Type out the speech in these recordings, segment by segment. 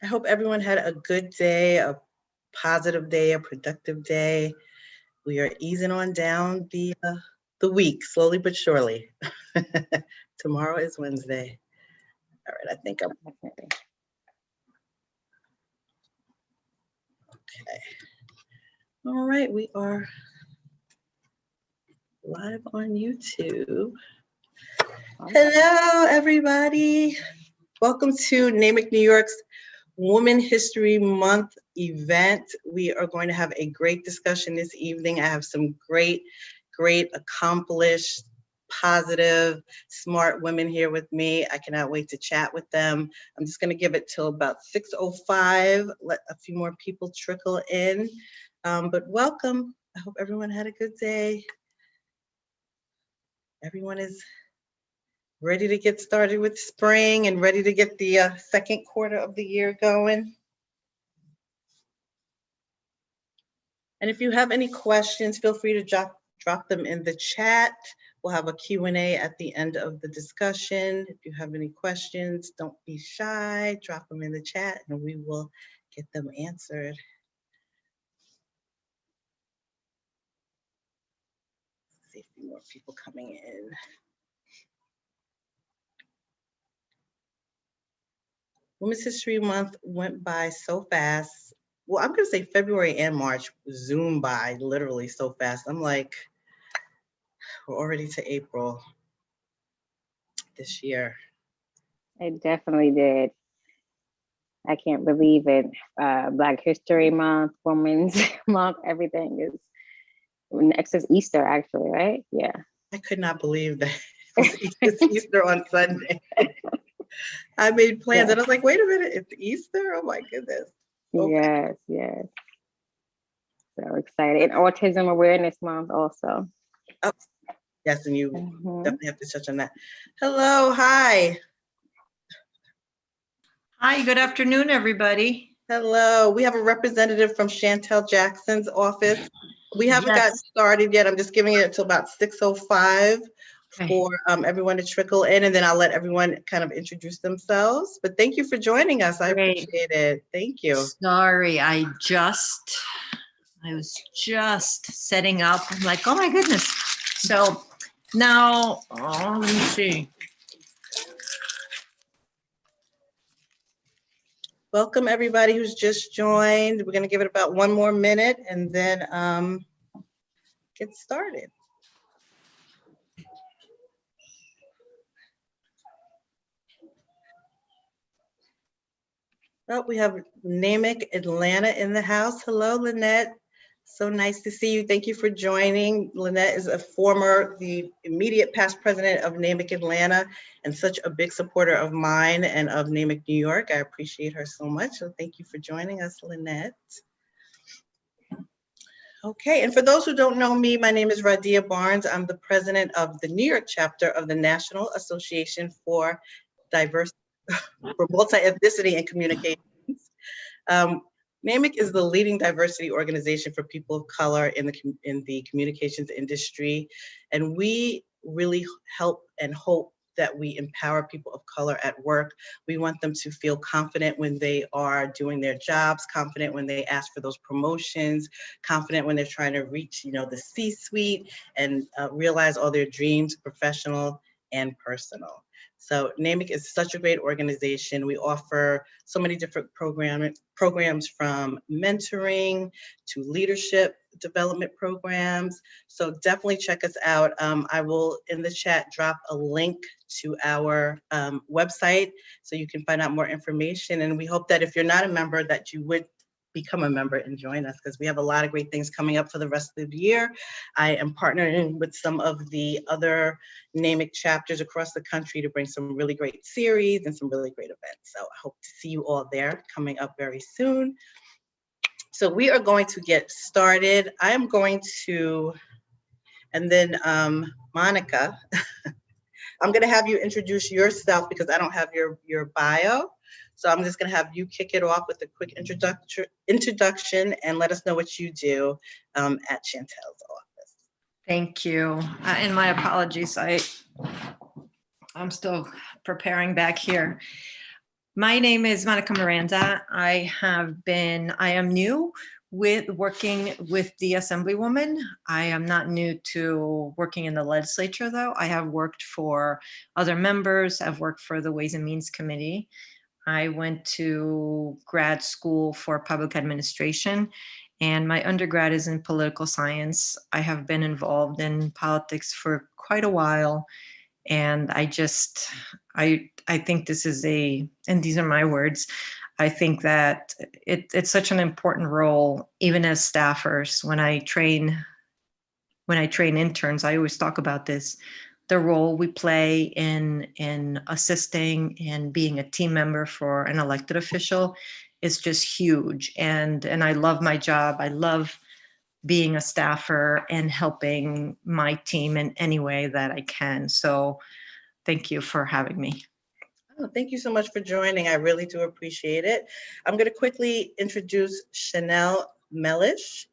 I hope everyone had a good day, a positive day, a productive day. We are easing on down the week, slowly but surely. Tomorrow is Wednesday. All right, I think I'm Definitely. okay. All right, we are live on YouTube. Hello, everybody. Welcome to NAMIC New York's Women History Month event. We are going to have a great discussion this evening. I have some great, accomplished, positive, smart women here with me. I cannot wait to chat with them. I'm just going to give it till about 6:05. Let a few more people trickle in. But welcome. I hope everyone had a good day. Everyone is ready to get started with spring and ready to get the second quarter of the year going. And if you have any questions, feel free to drop them in the chat. We'll have a Q&A at the end of the discussion. If you have any questions, don't be shy, drop them in the chat and we will get them answered. Let's see a few more people coming in. Women's History Month went by so fast. Well, I'm gonna say February and March zoomed by literally so fast. I'm like, we're already to April this year. It definitely did. I can't believe it. Black History Month, Women's Month, everything is, next is Easter actually, right? Yeah. I could not believe that it's Easter on Sunday. I made plans and I was like, wait a minute, it's Easter? Oh my goodness. Okay. Yes. So excited. And Autism Awareness Month also. Oh, yes, and you definitely have to touch on that. Hello, hi. Hi, good afternoon, everybody. Hello, we have a representative from Chantel Jackson's office. We haven't gotten started yet. I'm just giving it until about 6:05 for everyone to trickle in, and then I'll let everyone kind of introduce themselves. But thank you for joining us. I appreciate it. Thank you. Sorry, I was just setting up. I'm like, oh my goodness. So now, let me see. Welcome everybody who's just joined. We're going to give it about one more minute and then get started. Oh, we have NAMIC Atlanta in the house. Hello, Lynette. So nice to see you. Thank you for joining. Lynette is the immediate past president of NAMIC Atlanta and such a big supporter of mine and of NAMIC New York. I appreciate her so much. So thank you for joining us, Lynette. Okay, and for those who don't know me, my name is Radia Barnes. I'm the president of the New York chapter of the National Association for Multi-Ethnicity and Communications. NAMIC is the leading diversity organization for people of color in the communications industry, and we really help and hope that we empower people of color at work. We want them to feel confident when they are doing their jobs, confident when they ask for those promotions, confident when they're trying to reach, the C-suite and realize all their dreams, professional and personal. So NAMIC is such a great organization. We offer so many different programs from mentoring to leadership development programs. So definitely check us out. I will in the chat drop a link to our website so you can find out more information. And we hope that if you're not a member that you would become a member and join us because we have a lot of great things coming up for the rest of the year. I am partnering with some of the other NAMIC chapters across the country to bring some really great series and some really great events. So I hope to see you all there coming up very soon. So we are going to get started. I am going to, and then Monica, I'm gonna have you introduce yourself because I don't have your bio. So I'm just gonna have you kick it off with a quick introduction and let us know what you do at Chantel's office. Thank you. And my apologies, I'm still preparing back here. My name is Monica Miranda. I am new with working with the Assemblywoman. I am not new to working in the legislature, though. I have worked for other members. I've worked for the Ways and Means Committee. I went to grad school for public administration, and my undergrad is in political science. I have been involved in politics for quite a while. And I think this is and these are my words, I think that it's such an important role, even as staffers. When I train interns, I always talk about this, the role we play in assisting and being a team member for an elected official is just huge. And I love my job. I love being a staffer and helping my team in any way that I can. So thank you for having me. Oh, thank you so much for joining. I really do appreciate it. I'm going to quickly introduce Chanel Mellish.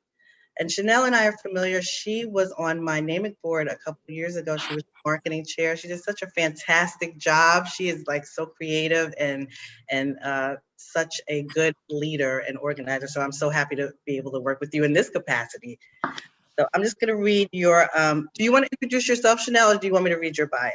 And Chanel and I are familiar. She was on my NAMIC board a couple of years ago. She was marketing chair. She did such a fantastic job. She is like so creative and such a good leader and organizer. So I'm so happy to be able to work with you in this capacity. So I'm just going to read your, do you want to introduce yourself, Chanel, or do you want me to read your bio?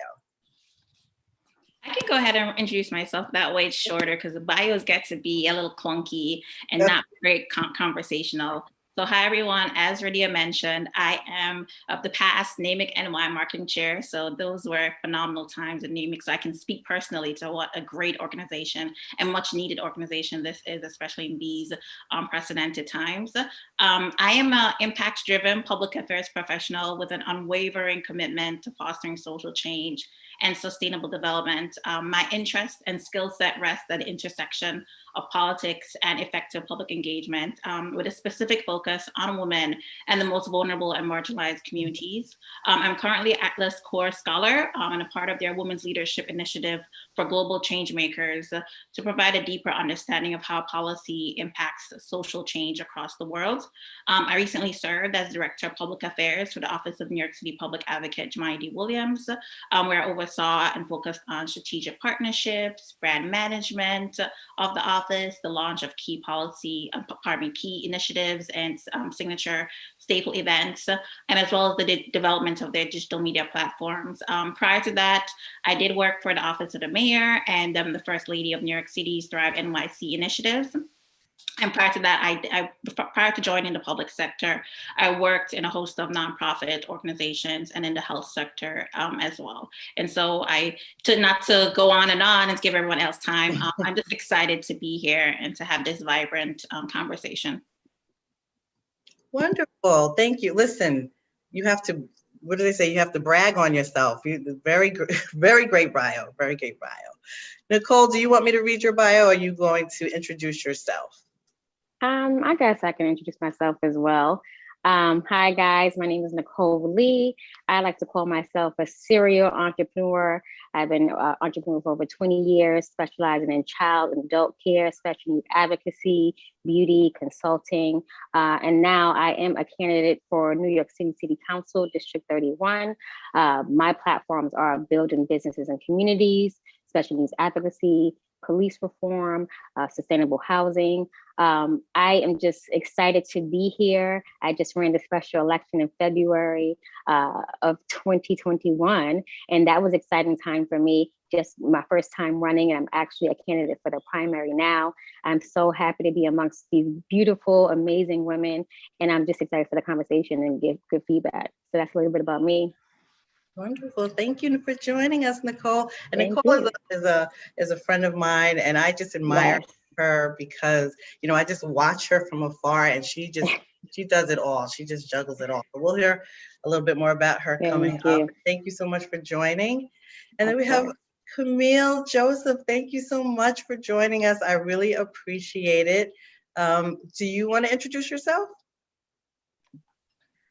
I can go ahead and introduce myself. That way it's shorter because the bios get to be a little clunky and not very conversational. So hi, everyone. As Radia mentioned, I am of the past NAMIC NY marketing chair. So those were phenomenal times in NAMIC. So I can speak personally to what a great organization and much needed organization this is, especially in these unprecedented times. I am an impact-driven public affairs professional with an unwavering commitment to fostering social change and sustainable development. My interests and skill set rest at the intersection of politics and effective public engagement, with a specific focus on women and the most vulnerable and marginalized communities. I'm currently Atlas Core Scholar and a part of their Women's Leadership Initiative for Global Change Makers to provide a deeper understanding of how policy impacts social change across the world. I recently served as Director of Public Affairs for the Office of New York City Public Advocate Jemai D. Williams, where I oversaw and focused on strategic partnerships, brand management of the office, the launch of key initiatives and signature staple events, and as well as the development of their digital media platforms. Prior to that, I did work for the Office of the Mayor and the First Lady of New York City's Thrive NYC initiatives. And prior to that, prior to joining the public sector, I worked in a host of nonprofit organizations and in the health sector as well. And so not to go on and give everyone else time, I'm just excited to be here and to have this vibrant conversation. Wonderful, thank you. Listen, you have to, what do they say? You have to brag on yourself. Very great bio, very great bio. Nicole, do you want me to read your bio or are you going to introduce yourself? I guess I can introduce myself as well. Hi guys, my name is Nicole Lee. I like to call myself a serial entrepreneur. I've been an entrepreneur for over 20 years, specializing in child and adult care, special needs advocacy, beauty, consulting. And now I am a candidate for New York City Council, District 31. My platforms are building businesses and communities, special needs advocacy, police reform, sustainable housing. I am just excited to be here. I just ran the special election in February of 2021, and that was an exciting time for me. Just my first time running, and I'm actually a candidate for the primary now. I'm so happy to be amongst these beautiful, amazing women, and I'm just excited for the conversation and give good feedback. So that's a little bit about me. Wonderful. Thank you for joining us, Nicole. And Nicole is a friend of mine, and I just admire her because, you know, I just watch her from afar and she does it all. She just juggles it all. But we'll hear a little bit more about her coming up. Thank you so much for joining. And then we have Camille Joseph. Thank you so much for joining us. I really appreciate it. Do you want to introduce yourself?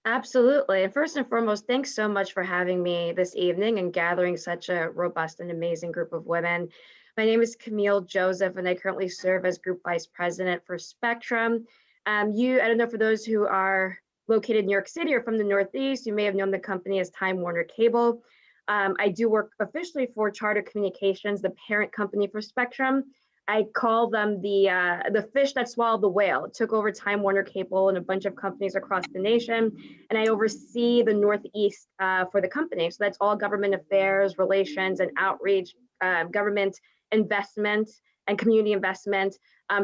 Absolutely. First and foremost, thanks so much for having me this evening and gathering such a robust and amazing group of women. My name is Camille Joseph, and I currently serve as Group Vice President for Spectrum. I don't know, for those who are located in New York City or from the Northeast, you may have known the company as Time Warner Cable. I do work officially for Charter Communications, the parent company for Spectrum. I call them the fish that swallowed the whale. It took over Time Warner Cable and a bunch of companies across the nation, and I oversee the Northeast for the company. So that's all government affairs, relations, and outreach, government investment, and community investment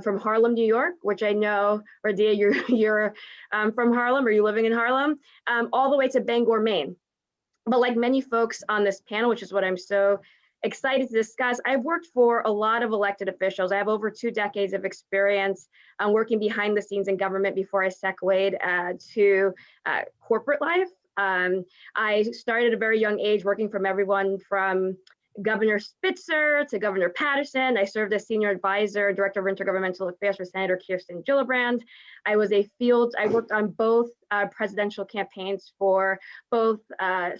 from Harlem, New York, which I know, Radia, you're from Harlem, or you living in Harlem, all the way to Bangor, Maine. But like many folks on this panel, which is what I'm so excited to discuss, I've worked for a lot of elected officials. I have over 2 decades of experience working behind the scenes in government before I segued to corporate life. I started at a very young age working from everyone from Governor Spitzer to Governor Patterson. I served as senior advisor, director of intergovernmental affairs for Senator Kirsten Gillibrand. I worked on both presidential campaigns for both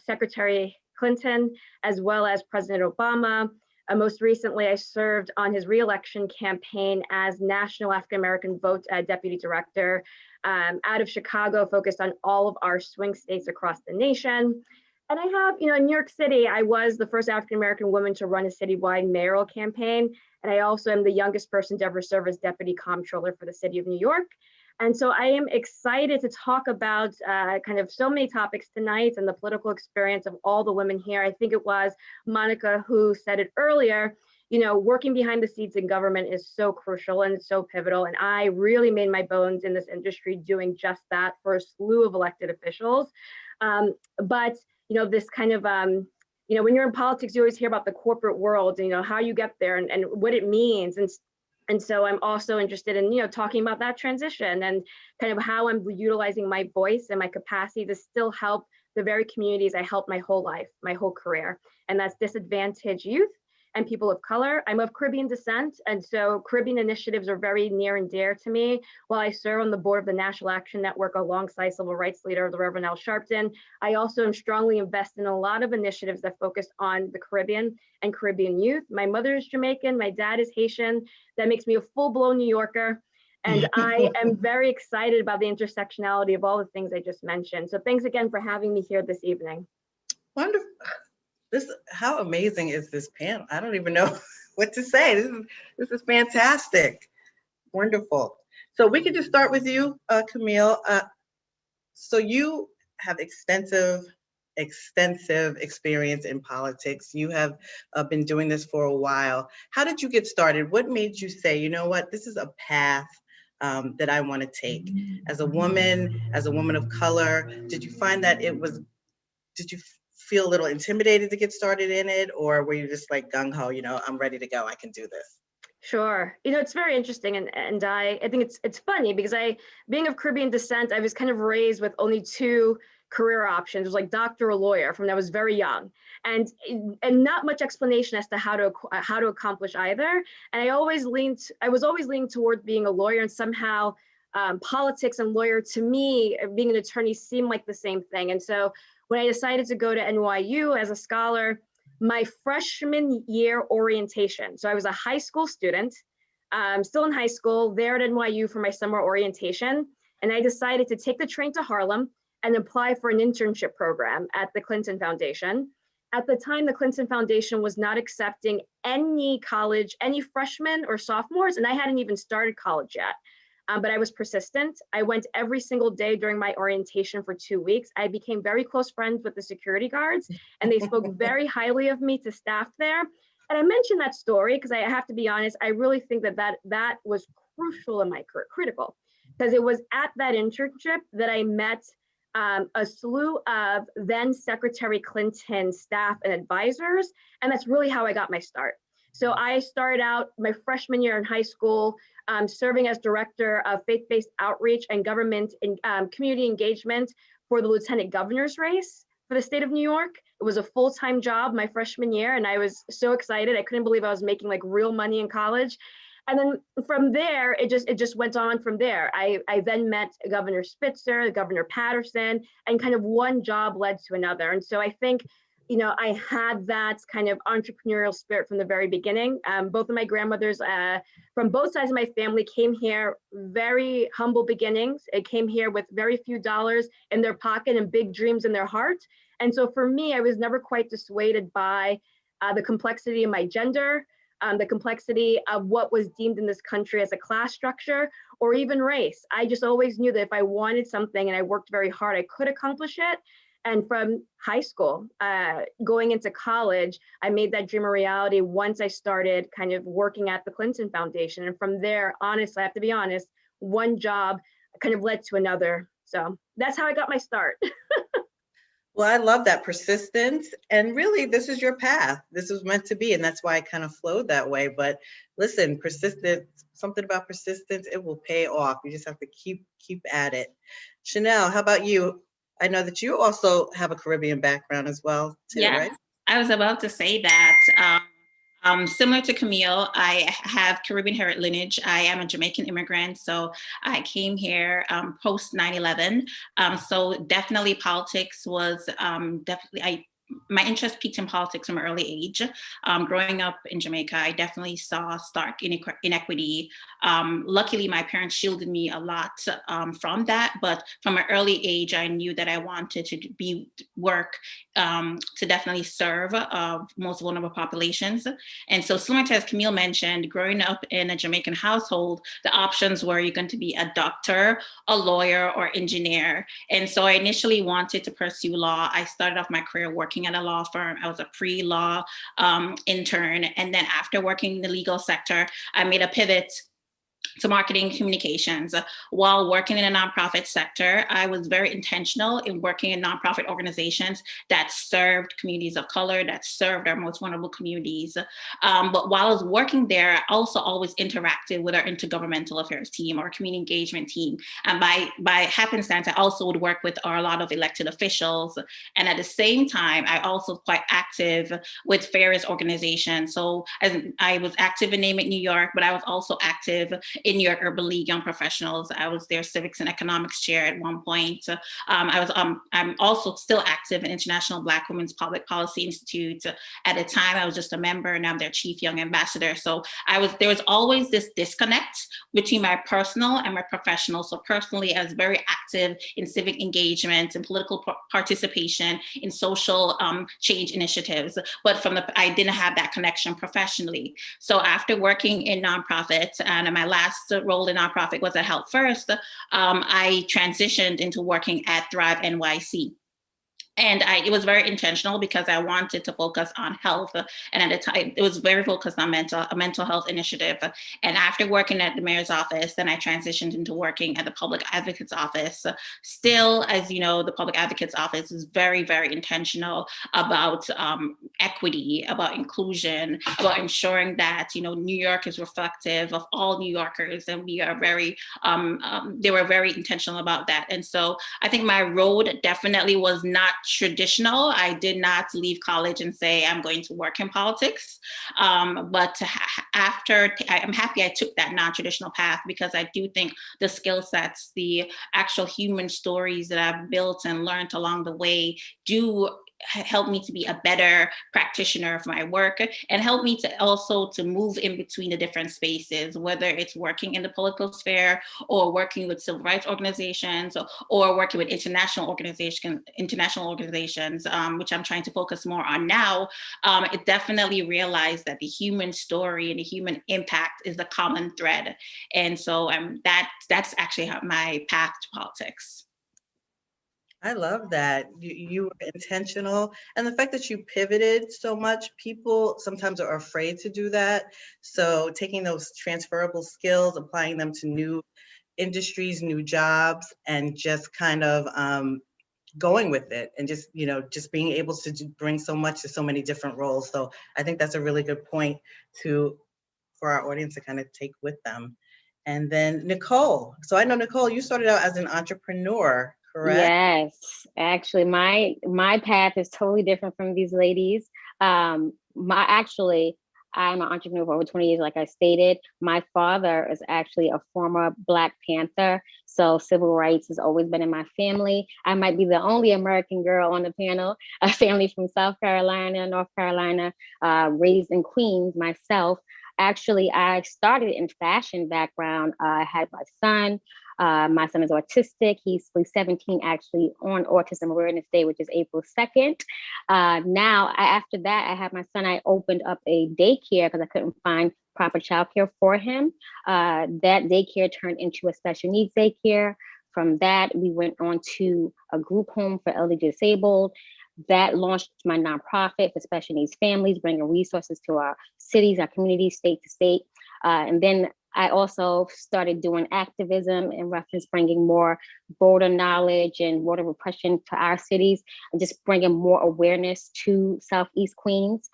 Secretary Clinton as well as President Obama. Most recently, I served on his re-election campaign as National African American Vote Deputy Director out of Chicago, focused on all of our swing states across the nation. And I have, in New York City, I was the first African-American woman to run a citywide mayoral campaign. And I also am the youngest person to ever serve as deputy comptroller for the city of New York. And so I am excited to talk about kind of so many topics tonight and the political experience of all the women here. I think it was Monica who said it earlier, working behind the scenes in government is so crucial and it's so pivotal. And I really made my bones in this industry doing just that for a slew of elected officials. But this kind of, when you're in politics, you always hear about the corporate world, how you get there and what it means. And so I'm also interested in, talking about that transition and kind of how I'm utilizing my voice and my capacity to still help the very communities I helped my whole life, my whole career. And that's disadvantaged youth and people of color. I'm of Caribbean descent, and so Caribbean initiatives are very near and dear to me. While I serve on the board of the National Action Network alongside civil rights leader, the Reverend Al Sharpton, I also am strongly invested in a lot of initiatives that focus on the Caribbean and Caribbean youth. My mother is Jamaican, my dad is Haitian. That makes me a full-blown New Yorker. And I am very excited about the intersectionality of all the things I just mentioned. So thanks again for having me here this evening. Wonderful. How amazing is this panel? I don't even know what to say. This is fantastic. Wonderful. So we could just start with you, Camille. So you have extensive experience in politics. You have been doing this for a while. How did you get started? What made you say, you know what, this is a path that I want to take? As a woman of color, did you find that did you feel a little intimidated to get started in it, or were you just like gung-ho, I'm ready to go, I can do this? Sure. It's very interesting. And I think it's funny because being of Caribbean descent, I was kind of raised with only 2 career options. It was like doctor or lawyer from when I was very young, and not much explanation as to how to accomplish either. And I was always leaning toward being a lawyer, and somehow politics and lawyer, to me, being an attorney, seemed like the same thing. And so when I decided to go to NYU as a scholar, my freshman year orientation. So I was a high school student, still in high school, there at NYU for my summer orientation. And I decided to take the train to Harlem and apply for an internship program at the Clinton Foundation. At the time, the Clinton Foundation was not accepting any freshmen or sophomores, and I hadn't even started college yet. But I was persistent. I went every single day during my orientation for 2 weeks. I became very close friends with the security guards, and they spoke very highly of me to staff there. And I mentioned that story because I have to be honest, I really think that was crucial in my career, critical, because it was at that internship that I met a slew of then Secretary Clinton staff and advisors. And that's really how I got my start. So I started out my freshman year in high school, serving as director of faith-based outreach and government and community engagement for the lieutenant governor's race for the state of New York. It was a full-time job my freshman year, and I was so excited. I couldn't believe I was making like real money in college. And then from there, it just went on from there. I then met Governor Spitzer, Governor Patterson, and kind of one job led to another. And so I think, I had that kind of entrepreneurial spirit from the very beginning. Both of my grandmothers from both sides of my family came here very humble beginnings. It came here with very few dollars in their pocket and big dreams in their heart. And so for me, I was never quite dissuaded by the complexity of my gender, the complexity of what was deemed in this country as a class structure or even race. I just always knew that if I wanted something and I worked very hard, I could accomplish it. And from high school, going into college, I made that dream a reality once I started kind of working at the Clinton Foundation. And from there, honestly, I have to be honest, one job kind of led to another. So that's how I got my start. Well, I love that persistence. And really, this is your path. This was meant to be. And that's why I kind of flowed that way. But listen, persistence, something about persistence, it will pay off. You just have to keep at it. Chanel, how about you? I know that you also have a Caribbean background as well, too, Yes, right? I was about to say that. Similar to Camille, I have Caribbean heritage lineage. I am a Jamaican immigrant, so I came here post 9/11. So definitely politics was definitely my interest peaked in politics from an early age. Growing up in Jamaica, I definitely saw stark inequity. Luckily, my parents shielded me a lot from that, but from an early age, I knew that I wanted to work to definitely serve most vulnerable populations. And so similar to as Camille mentioned, growing up in a Jamaican household, the options were you're going to be a doctor, a lawyer, or engineer. And so I initially wanted to pursue law. I started off my career working at a law firm. I was a pre-law intern. And then after working in the legal sector, I made a pivot to marketing communications. While working in a nonprofit sector, I was very intentional in working in nonprofit organizations that served communities of color, that served our most vulnerable communities. But while I was working there, I also always interacted with our intergovernmental affairs team, our community engagement team. And by happenstance, I also would work with a lot of elected officials. And at the same time, I also quite active with various organizations. So as I was active in NAMIC New York, but I was also active in New York Urban League Young Professionals. I was their civics and economics chair at one point. I'm also still active in International Black Women's Public Policy Institute. At the time, I was just a member, and I'm their chief young ambassador. So there was always this disconnect between my personal and my professional. So personally, I was very active in civic engagement and political participation in social change initiatives. But I didn't have that connection professionally. So after working in nonprofits, and my last role in nonprofit was at Health First, I transitioned into working at Thrive NYC. And it was very intentional because I wanted to focus on health. And at the time, it was very focused on a mental health initiative. And after working at the mayor's office, then I transitioned into working at the public advocate's office. Still, as you know, the public advocate's office is very, very intentional about equity, about inclusion, about ensuring that, New York is reflective of all New Yorkers. And we are they were very intentional about that. And so I think my road definitely was not traditional. I did not leave college and say I'm going to work in politics. But I'm happy I took that non-traditional path, because I do think the skill sets, the actual human stories that I've built and learned along the way do help me to be a better practitioner of my work, and help me to move in between the different spaces, whether it's working in the political sphere or working with civil rights organizations or working with international organizations, which I'm trying to focus more on now. It definitely realized that the human story and the human impact is the common thread. And so that's actually my path to politics. I love that. You were intentional. And the fact that you pivoted so much, people sometimes are afraid to do that. So taking those transferable skills, applying them to new industries, new jobs, and just kind of going with it, and just being able to bring so much to so many different roles. So I think that's a really good point for our audience to kind of take with them. And then Nicole. So I know, Nicole, you started out as an entrepreneur, correct? Yes, actually, my path is totally different from these ladies. I'm an entrepreneur for over 20 years, like I stated. My father is actually a former Black Panther, so civil rights has always been in my family. I might be the only American girl on the panel, a family from South Carolina, North Carolina, raised in Queens myself. Actually, I started in fashion background. I had my son. My son is autistic. He's 17 actually on Autism Awareness Day, which is April 2nd. After that, I had my son, I opened up a daycare because I couldn't find proper childcare for him. That daycare turned into a special needs daycare. From that, we went on to a group home for elderly disabled. That launched my nonprofit for special needs families, bringing resources to our cities, our communities, state to state. And then I also started doing activism in reference, bringing more voter knowledge and voter repression to our cities, and just bringing more awareness to Southeast Queens.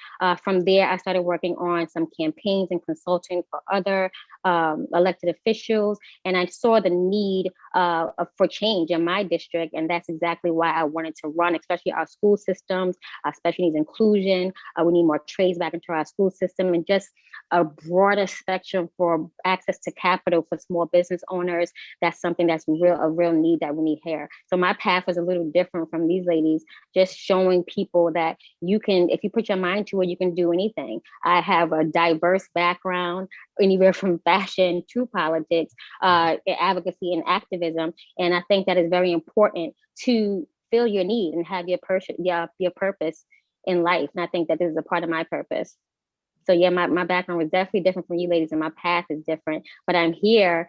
From there, I started working on some campaigns and consulting for other elected officials. And I saw the need for change in my district. And that's exactly why I wanted to run, especially our school systems, special needs inclusion. We need more trades back into our school system, and just a broader spectrum for access to capital for small business owners. That's something that's a real need that we need here. So my path was a little different from these ladies, just showing people that you can, if you put your mind to it, you can do anything. I have a diverse background, anywhere from fashion to politics, advocacy and activism. And I think that is very important to feel your need and have your purpose in life. And I think that this is a part of my purpose. So yeah, my background was definitely different from you ladies, and my path is different. But I'm here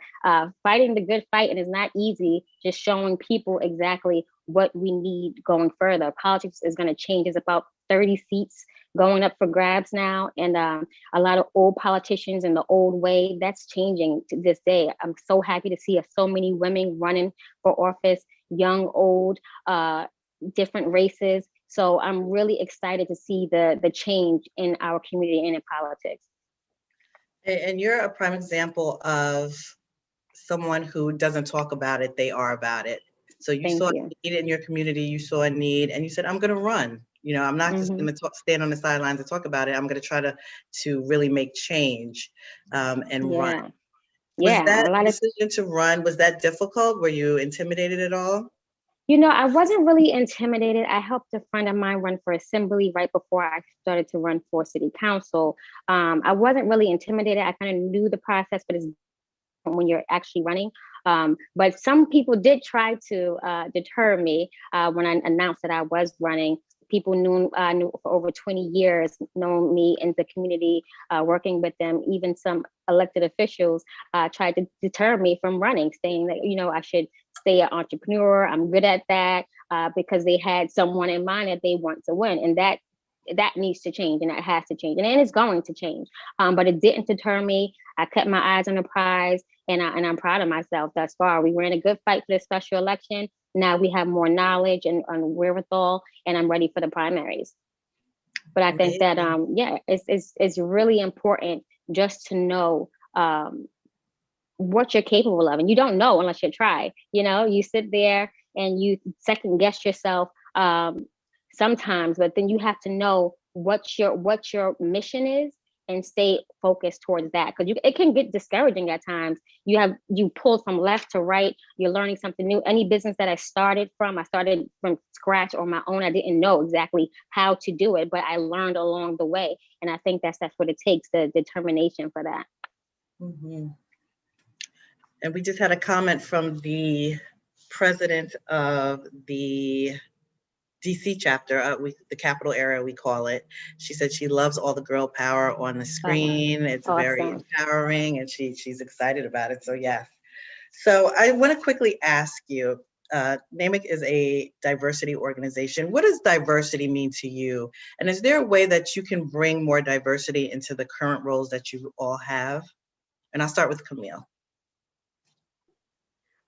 fighting the good fight, and it's not easy, just showing people exactly what we need going further. Politics is going to change. There's about 30 seats going up for grabs now, and a lot of old politicians in the old way, that's changing to this day. I'm so happy to see so many women running for office, young, old, different races. So I'm really excited to see the change in our community and in politics. And you're a prime example of someone who doesn't talk about it, they are about it. So you saw a need in your community, you saw a need, and you said, I'm going to run. You know, I'm not just going to stand on the sidelines and talk about it. I'm going to try to really make change and run. Was that decision to run, was that difficult? Were you intimidated at all? You know, I wasn't really intimidated. I helped a friend of mine run for assembly right before I started to run for city council. I wasn't really intimidated. I kind of knew the process, but it's when you're actually running. But some people did try to deter me when I announced that I was running. People knew for over 20 years, known me in the community, working with them. Even some elected officials tried to deter me from running, saying that, you know, I should stay an entrepreneur. I'm good at that, because they had someone in mind that they want to win. And that needs to change, and that has to change, and it's going to change. But it didn't deter me. I kept my eyes on the prize, and I'm proud of myself thus far. We ran a good fight for the special election. Now we have more knowledge and wherewithal, and I'm ready for the primaries. But I think that it's really important just to know what you're capable of, and you don't know unless you try. You know, you sit there and you second guess yourself sometimes, but then you have to know what your mission is and stay focused towards that, because it can get discouraging at times. You pull from left to right, you're learning something new. Any business that I started from scratch on my own. I didn't know exactly how to do it, but I learned along the way. And I think that's what it takes, the determination for that. Mm-hmm. And we just had a comment from the president of the DC chapter, the capital area, we call it. She said she loves all the girl power on the screen. It's awesome. Very empowering, and she's excited about it. So yes. So I want to quickly ask you, NAMIC is a diversity organization. What does diversity mean to you? And is there a way that you can bring more diversity into the current roles that you all have? And I'll start with Camille.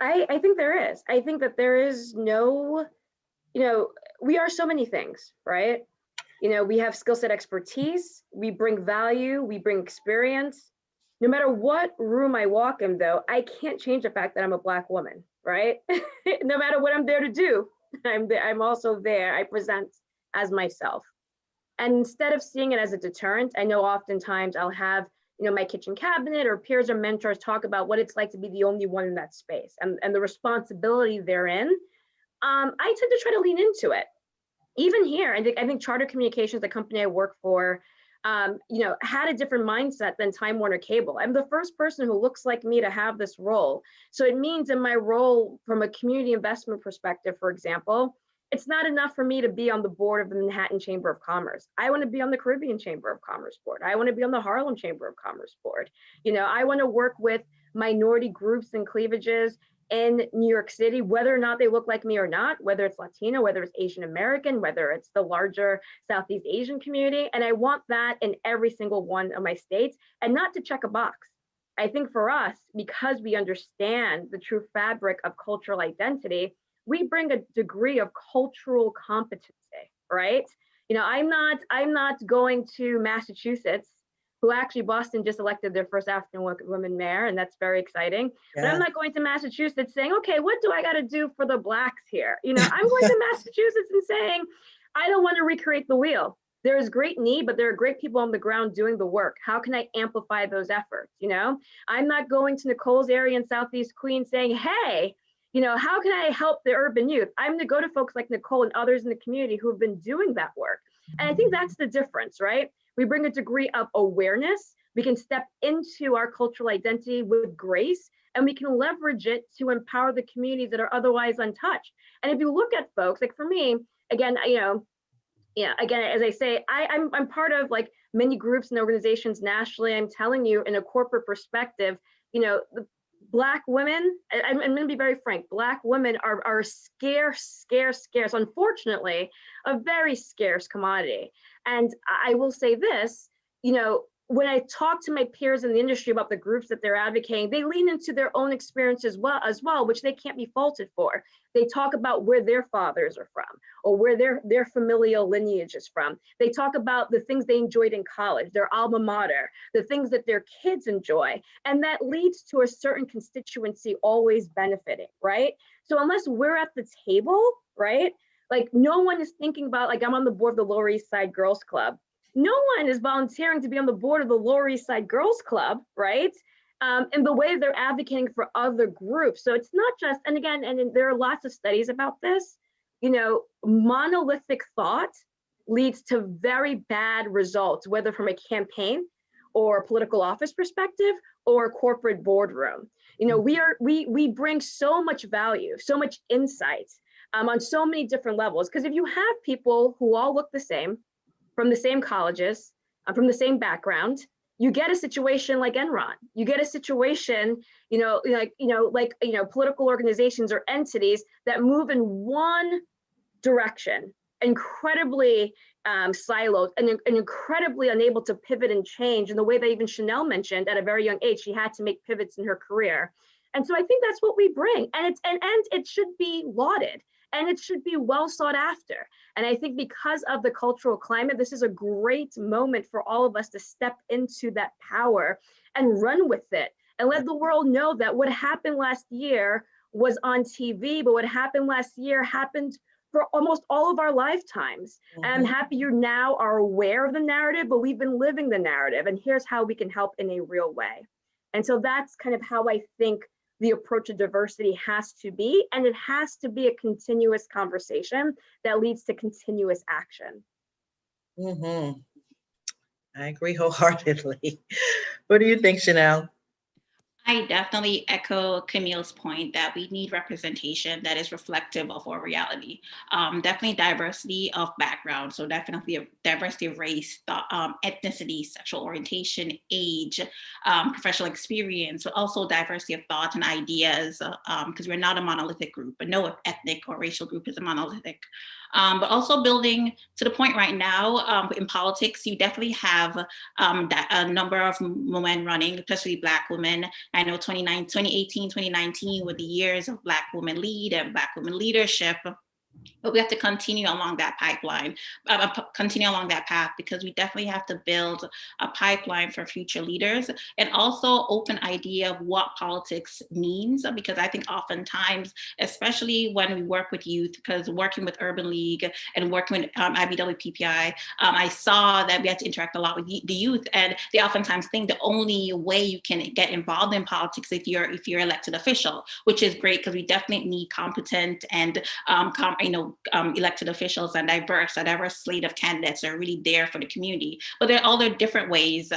I think there is. I think that there is no, you know, we are so many things, right? You know, we have skill set expertise, we bring value, we bring experience. No matter what room I walk in, though, I can't change the fact that I'm a Black woman, right? No matter what I'm there to do, I'm also there. I present as myself. And instead of seeing it as a deterrent, I know oftentimes I'll have, you know, my kitchen cabinet or peers or mentors talk about what it's like to be the only one in that space and the responsibility therein. I tend to try to lean into it. Even here, I think Charter Communications, the company I work for, had a different mindset than Time Warner Cable. I'm the first person who looks like me to have this role. So it means in my role from a community investment perspective, for example, it's not enough for me to be on the board of the Manhattan Chamber of Commerce. I want to be on the Caribbean Chamber of Commerce board. I want to be on the Harlem Chamber of Commerce board. I want to work with minority groups and cleavages in New York City, whether or not they look like me or not, whether it's Latino, whether it's Asian American, whether it's the larger Southeast Asian community. And I want that in every single one of my states, and not to check a box. I think for us, because we understand the true fabric of cultural identity, we bring a degree of cultural competency, right? I'm not going to Massachusetts, who actually Boston just elected their first African woman mayor, and that's very exciting. Yeah. But I'm not going to Massachusetts saying, okay, what do I got to do for the Blacks here? I'm going to Massachusetts and saying, I don't want to recreate the wheel. There is great need, but there are great people on the ground doing the work. How can I amplify those efforts? I'm not going to Nicole's area in Southeast Queens saying, hey, how can I help the urban youth? I'm going to go to folks like Nicole and others in the community who have been doing that work. And I think that's the difference, right? We bring a degree of awareness. We can step into our cultural identity with grace, and we can leverage it to empower the communities that are otherwise untouched. And if you look at folks, like for me, again, again, as I say, I'm part of like many groups and organizations nationally. I'm telling you, in a corporate perspective, the Black women, I'm going to be very frank, Black women are scarce, unfortunately, a very scarce commodity. And I will say this, when I talk to my peers in the industry about the groups that they're advocating, they lean into their own experience as well, which they can't be faulted for. They talk about where their fathers are from, or where their familial lineage is from. They talk about the things they enjoyed in college, their alma mater, the things that their kids enjoy. And that leads to a certain constituency always benefiting, right? So unless we're at the table, right? Like no one is thinking about, like I'm on the board of the Lower East Side Girls Club. No one is volunteering to be on the board of the Lower East Side Girls Club, right? In the way they're advocating for other groups. So it's not just, and again, and there are lots of studies about this, monolithic thought leads to very bad results, whether from a campaign or political office perspective or a corporate boardroom. We bring so much value, so much insight on so many different levels. Because if you have people who all look the same, from the same colleges, from the same background, you get a situation like Enron. You get a situation, political organizations or entities that move in one direction, incredibly siloed and incredibly unable to pivot and change in the way that even Chanel mentioned at a very young age, she had to make pivots in her career. And so I think that's what we bring, and it should be lauded. And it should be well sought after. And I think because of the cultural climate, this is a great moment for all of us to step into that power and run with it and let the world know that what happened last year was on TV, but what happened last year happened for almost all of our lifetimes. Mm-hmm. And I'm happy you now are aware of the narrative, but we've been living the narrative, and here's how we can help in a real way. And so that's kind of how I think the approach to diversity has to be, and it has to be a continuous conversation that leads to continuous action. Mm-hmm. I agree wholeheartedly. What do you think, Chanel? I definitely echo Camille's point that we need representation that is reflective of our reality. Definitely diversity of background. So definitely a diversity of race, ethnicity, sexual orientation, age, professional experience, but also diversity of thought and ideas, because we're not a monolithic group, but no ethnic or racial group is a monolithic. But also building to the point right now in politics, you definitely have a number of women running, especially Black women. I know 2018, 2019 were the years of Black women lead and Black women leadership. But we have to continue along that pipeline, continue along that path, because we definitely have to build a pipeline for future leaders, and also open idea of what politics means. Because I think oftentimes, especially when we work with youth, because working with Urban League and working with IBWPPI, I saw that we had to interact a lot with the youth, and they oftentimes think the only way you can get involved in politics if you're elected official, which is great, because we definitely need competent and elected officials and a diverse slate of candidates that are really there for the community. But there are all the different ways.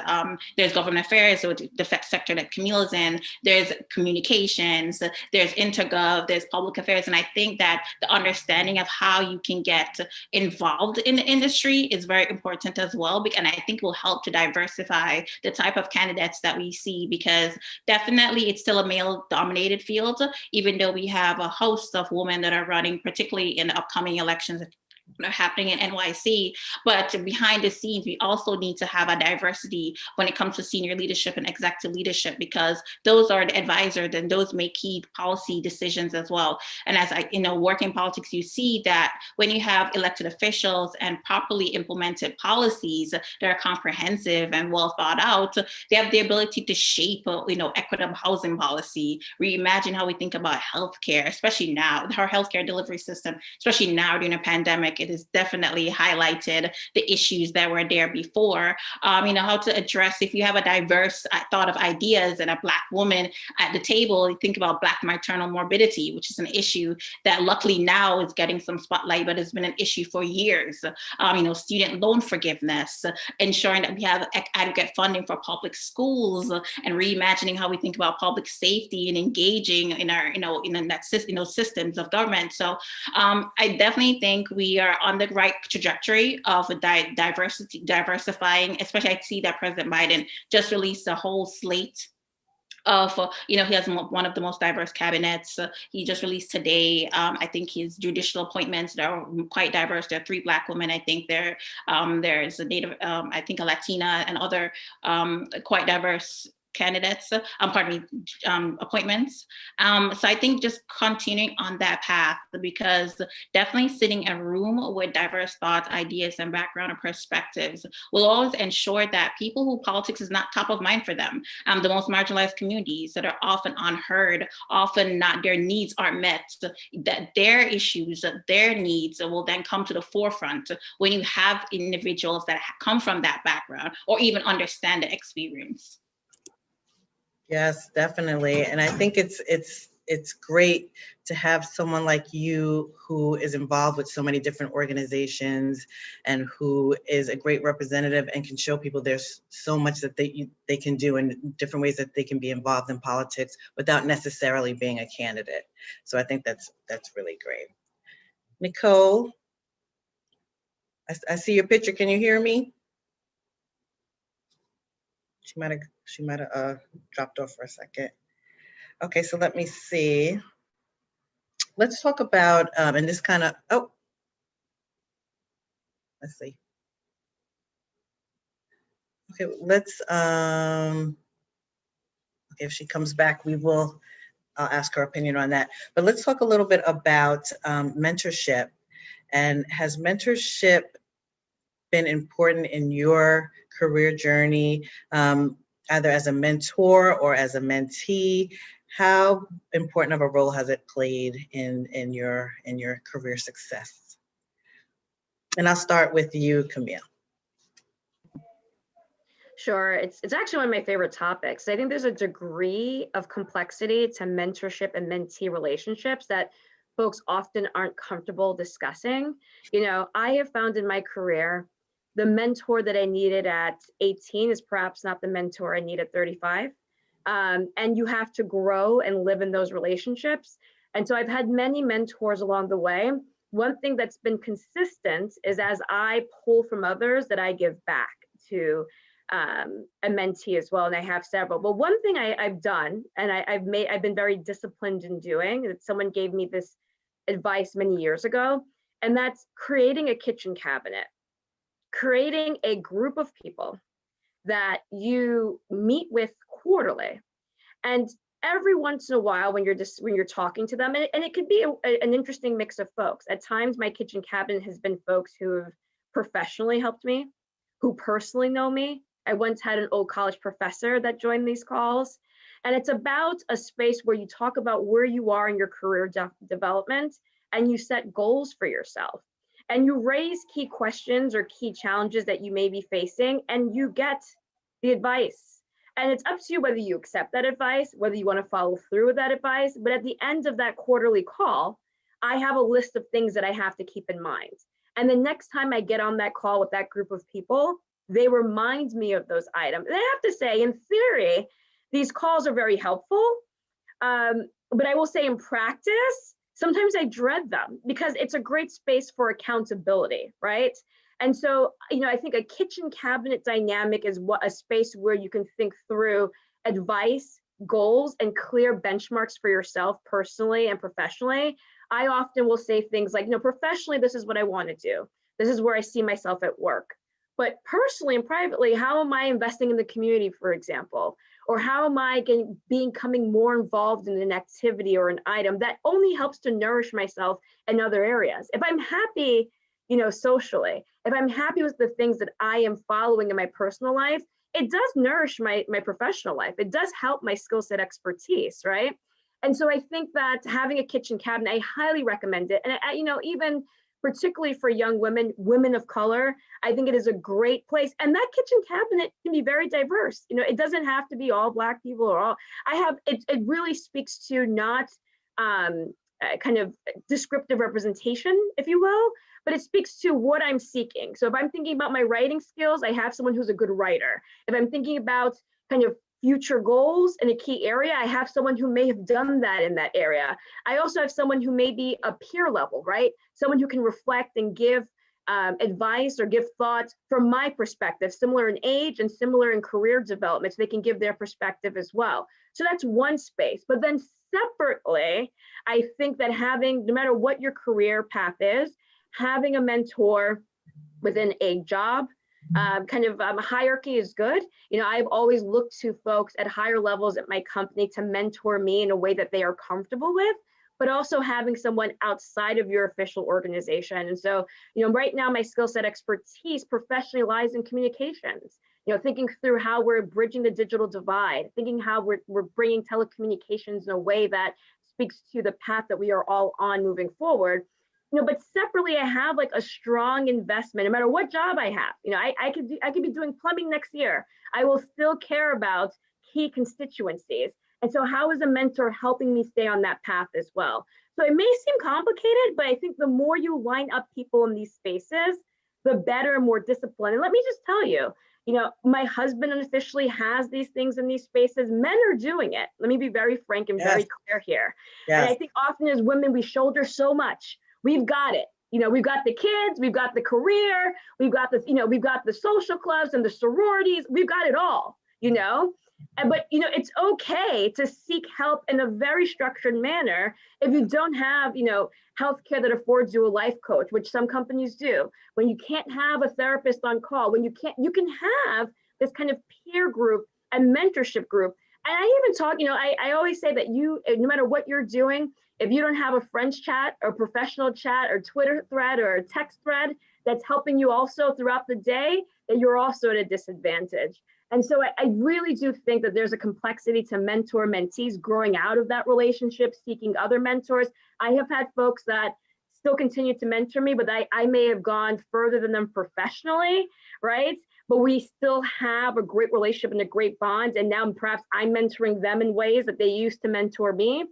There's government affairs, so the sector that Camille is in. There's communications. There's intergov. There's public affairs. And I think that the understanding of how you can get involved in the industry is very important as well. And I think will help to diversify the type of candidates that we see, because definitely it's still a male-dominated field, even though we have a host of women that are running, particularly in the upcoming elections that are happening in NYC. But behind the scenes, we also need to have a diversity when it comes to senior leadership and executive leadership, because those are the advisors and those make key policy decisions as well. And as I work in politics, you see that when you have elected officials and properly implemented policies that are comprehensive and well thought out, they have the ability to shape equitable housing policy, reimagine how we think about healthcare, especially now, our healthcare delivery system, especially now during a pandemic. It has definitely highlighted the issues that were there before. How to address, if you have a diverse thought of ideas and a Black woman at the table, you think about Black maternal morbidity, which is an issue that luckily now is getting some spotlight, but has been an issue for years. Student loan forgiveness, ensuring that we have adequate funding for public schools, and reimagining how we think about public safety and engaging in our, systems of government. So I definitely think we are on the right trajectory of diversifying, especially I see that President Biden just released a whole slate of, he has one of the most diverse cabinets. He just released today, I think his judicial appointments that are quite diverse. There are 3 Black women. I think there's a Native, I think a Latina and other quite diverse candidates, appointments. So I think just continuing on that path, because definitely sitting in a room with diverse thoughts, ideas, and background and perspectives will always ensure that people who politics is not top of mind for them, the most marginalized communities that are often unheard, often not, their needs aren't met, that their issues, their needs will then come to the forefront when you have individuals that come from that background or even understand the experience. Yes, definitely. And I think it's great to have someone like you who is involved with so many different organizations and who is a great representative and can show people there's so much that they can do in different ways that they can be involved in politics without necessarily being a candidate. So I think that's really great. Nicole, I see your picture. Can you hear me? She might have dropped off for a second. Okay, so let me see. Let's talk about, and this kind of, let's see. Okay, okay, if she comes back, I'll ask her opinion on that. But let's talk a little bit about mentorship. And has mentorship been important in your career journey, either as a mentor or as a mentee? How important of a role has it played in your career success? And I'll start with you, Camille. Sure, it's actually one of my favorite topics. I think there's a degree of complexity to mentorship and mentee relationships that folks often aren't comfortable discussing. I have found in my career, the mentor that I needed at 18 is perhaps not the mentor I need at 35. And you have to grow and live in those relationships. And so I've had many mentors along the way. One thing that's been consistent is as I pull from others, that I give back to a mentee as well, and I have several. But one thing I've done, and I've been very disciplined in doing, that someone gave me this advice many years ago, and that's creating a kitchen cabinet, creating a group of people that you meet with quarterly, and every once in a while when you're talking to them, and it could be an interesting mix of folks. At times, my kitchen cabinet has been folks who have professionally helped me, who personally know me. I once had an old college professor that joined these calls. And it's about a space where you talk about where you are in your career development, and you set goals for yourself. And you raise key questions or key challenges that you may be facing, and you get the advice. And it's up to you whether you accept that advice, whether you want to follow through with that advice. But at the end of that quarterly call, I have a list of things that I have to keep in mind. And the next time I get on that call with that group of people, they remind me of those items. And I have to say, in theory, these calls are very helpful. But I will say in practice, sometimes I dread them because it's a great space for accountability, right? And so, I think a kitchen cabinet dynamic is a space where you can think through advice, goals, and clear benchmarks for yourself personally and professionally. I often will say things like, professionally, this is what I want to do. This is where I see myself at work. But personally and privately, how am I investing in the community, for example? Or how am I becoming more involved in an activity or an item that only helps to nourish myself in other areas? If I'm happy, socially, if I'm happy with the things that I am following in my personal life, it does nourish my professional life. It does help my skill set expertise, right? And so I think that having a kitchen cabinet, I highly recommend it. And even particularly for young women of color, I think it is a great place. And that kitchen cabinet can be very diverse. It doesn't have to be all Black people or all. It really speaks to not kind of descriptive representation, if you will, but it speaks to what I'm seeking. So if I'm thinking about my writing skills, I have someone who's a good writer. If I'm thinking about kind of future goals in a key area, I have someone who may have done that in that area. I also have someone who may be a peer level, right? Someone who can reflect and give advice or give thoughts from my perspective, similar in age and similar in career development, so they can give their perspective as well. So that's one space. But then separately, I think that having, no matter what your career path is, having a mentor within a job, hierarchy is good. I've always looked to folks at higher levels at my company to mentor me in a way that they are comfortable with, but also having someone outside of your official organization. And so, right now my skill set expertise professionally lies in communications, thinking through how we're bridging the digital divide, thinking how we're bringing telecommunications in a way that speaks to the path that we are all on moving forward. But separately, I have like a strong investment, no matter what job I have. I could be doing plumbing next year. I will still care about key constituencies. And so how is a mentor helping me stay on that path as well? So it may seem complicated, but I think the more you line up people in these spaces, the better and more disciplined. And let me just tell you, my husband unofficially has these things in these spaces. Men are doing it. Let me be very frank and very clear here. Yes. And I think often as women, we shoulder so much. We've got it. We've got the kids, we've got the career, we've got we've got the social clubs and the sororities. We've got it all, But it's okay to seek help in a very structured manner if you don't have, healthcare that affords you a life coach, which some companies do. When you can't have a therapist on call, you can have this kind of peer group and mentorship group. And I even talk, I always say that no matter what you're doing, if you don't have a friends chat or professional chat or Twitter thread or a text thread that's helping you also throughout the day, then you're also at a disadvantage. And so I really do think that there's a complexity to mentor mentees growing out of that relationship, seeking other mentors. I have had folks that still continue to mentor me, but I may have gone further than them professionally, right? But we still have a great relationship and a great bond. And now perhaps I'm mentoring them in ways that they used to mentor me.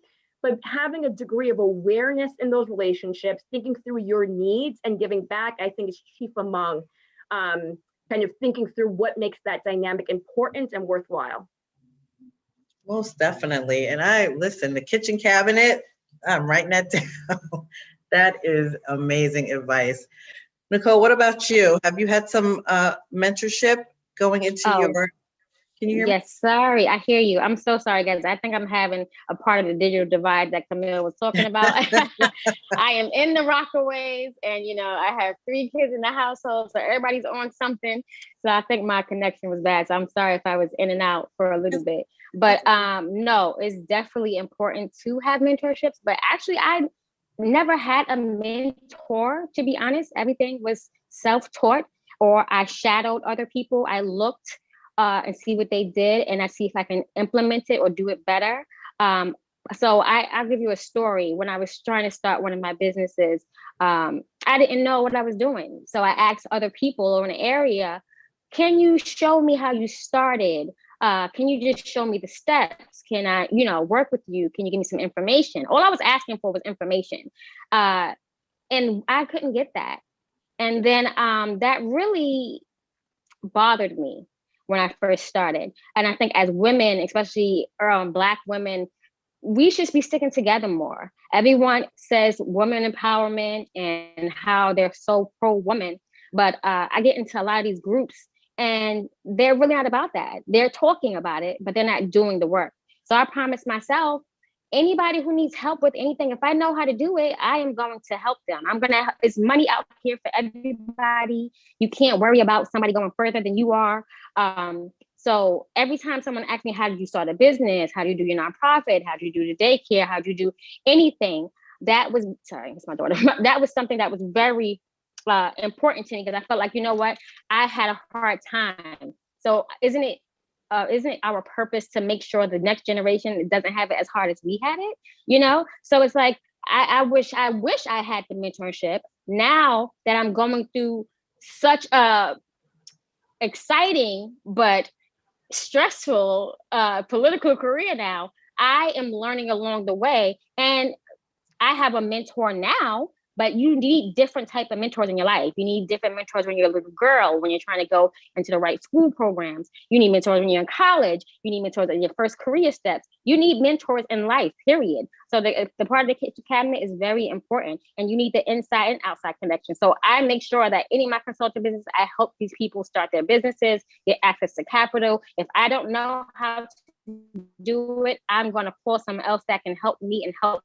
But having a degree of awareness in those relationships, thinking through your needs and giving back, I think is chief among kind of thinking through what makes that dynamic important and worthwhile. Most definitely. And the kitchen cabinet, I'm writing that down. That is amazing advice. Nicole, what about you? Have you had some mentorship going into your, can you hear me? Yes, sorry, I hear you. I'm so sorry, guys. I think I'm having a part of the digital divide that Camille was talking about. I am in the Rockaways and, I have 3 kids in the household, so everybody's on something. So I think my connection was bad. So I'm sorry if I was in and out for a little bit. But no, it's definitely important to have mentorships. But actually, I never had a mentor, to be honest. Everything was self-taught, or I shadowed other people. I looked and see what they did, and I see if I can implement it or do it better. So I'll give you a story. When I was trying to start one of my businesses, I didn't know what I was doing. So I asked other people in the area, can you show me how you started? Can you just show me the steps? Can I, work with you? Can you give me some information? All I was asking for was information. And I couldn't get that. And then that really bothered me when I first started. And I think as women, especially Black women, we should be sticking together more. Everyone says women empowerment and how they're so pro-woman, but I get into a lot of these groups and they're really not about that. They're talking about it, but they're not doing the work. So I promised myself, anybody who needs help with anything, if I know how to do it, I am going to help them. It's money out here for everybody. You can't worry about somebody going further than you are. So every time someone asks me, how did you start a business? How do you do your nonprofit? How do you do the daycare? How do you do anything? That was, sorry, it's my daughter. That was something that was very important to me, because I felt like, you know what? I had a hard time. So isn't it our purpose to make sure the next generation doesn't have it as hard as we had it? So it's like, I wish I had the mentorship now that I'm going through such a exciting but stressful political career now. I am learning along the way, and I have a mentor now, but you need different type of mentors in your life. You need different mentors when you're a little girl, when you're trying to go into the right school programs. You need mentors when you're in college. You need mentors in your first career steps. You need mentors in life, period. So the part of the kitchen cabinet is very important, and you need the inside and outside connection. So I make sure that any of my consulting business, I help these people start their businesses, get access to capital. If I don't know how to do it, I'm going to call someone else that can help me and help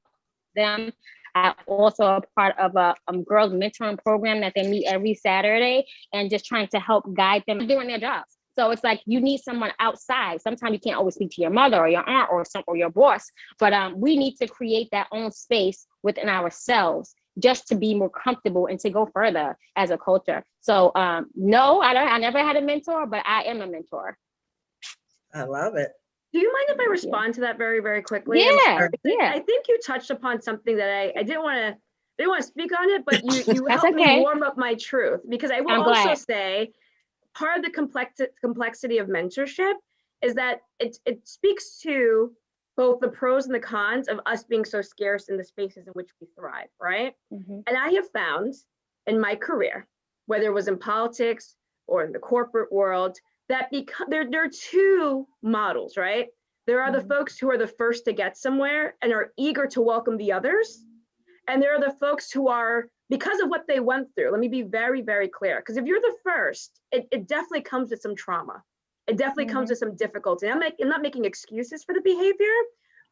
them. I also a part of a girls mentoring program that they meet every Saturday, and just trying to help guide them doing their jobs. So it's like you need someone outside. Sometimes you can't always speak to your mother or your aunt or your boss, but we need to create that own space within ourselves just to be more comfortable and to go further as a culture. So no, I never had a mentor, but I am a mentor. I love it. Do you mind if I respond to that very, very quickly? Yeah. I think you touched upon something that I didn't want to speak on it, but you helped me warm up my truth, because I will also say part of the complexity of mentorship is that it speaks to both the pros and the cons of us being so scarce in the spaces in which we thrive, right? Mm-hmm. And I have found in my career, whether it was in politics or in the corporate world, that there are two models, right? There are the folks who are the first to get somewhere and are eager to welcome the others. And there are the folks who are, because of what they went through, let me be very, very clear. Because if you're the first, it definitely comes with some trauma. It definitely comes with some difficulty. I'm not making excuses for the behavior,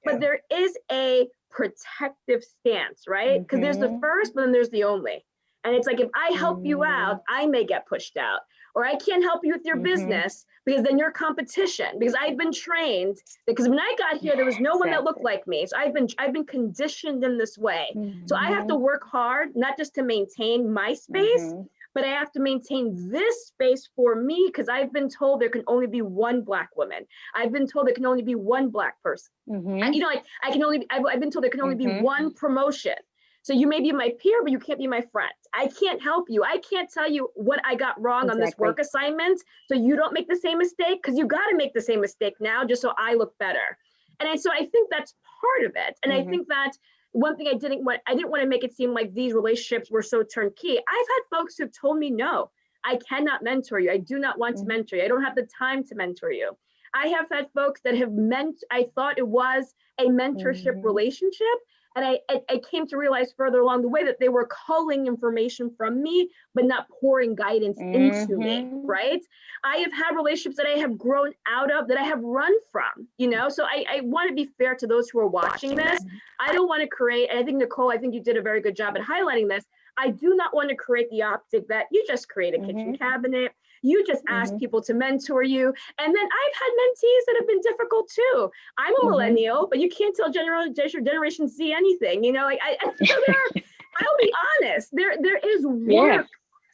but there is a protective stance, right? Because there's the first, but then there's the only. And it's like, if I help you out, I may get pushed out. Or I can't help you with your business because then you're competition. Because I've been trained, because when I got here, there was no one that looked like me. So I've been conditioned in this way. So I have to work hard, not just to maintain my space, but I have to maintain this space for me, because I've been told there can only be one Black woman. I've been told there can only be one Black person. I've been told there can only be one promotion. So you may be my peer, but you can't be my friend. I can't help you. I can't tell you what I got wrong on this work assignment, so you don't make the same mistake, because you got to make the same mistake now just so I look better. And so I think that's part of it. And I think that one thing I didn't want to make it seem like these relationships were so turnkey. I've had folks who've told me, no, I cannot mentor you. I do not want to mentor you. I don't have the time to mentor you. I have had folks that have I thought it was a mentorship relationship. And I came to realize further along the way that they were culling information from me, but not pouring guidance into me, right? I have had relationships that I have grown out of, that I have run from, So I want to be fair to those who are watching this. I don't want to create, and I think, Nicole, you did a very good job at highlighting this. I do not want to create the optic that you just create a kitchen cabinet, you just ask people to mentor you. And then I've had mentees that have been difficult too. I'm a millennial, but you can't tell Generation Z anything. I'll be honest, there is work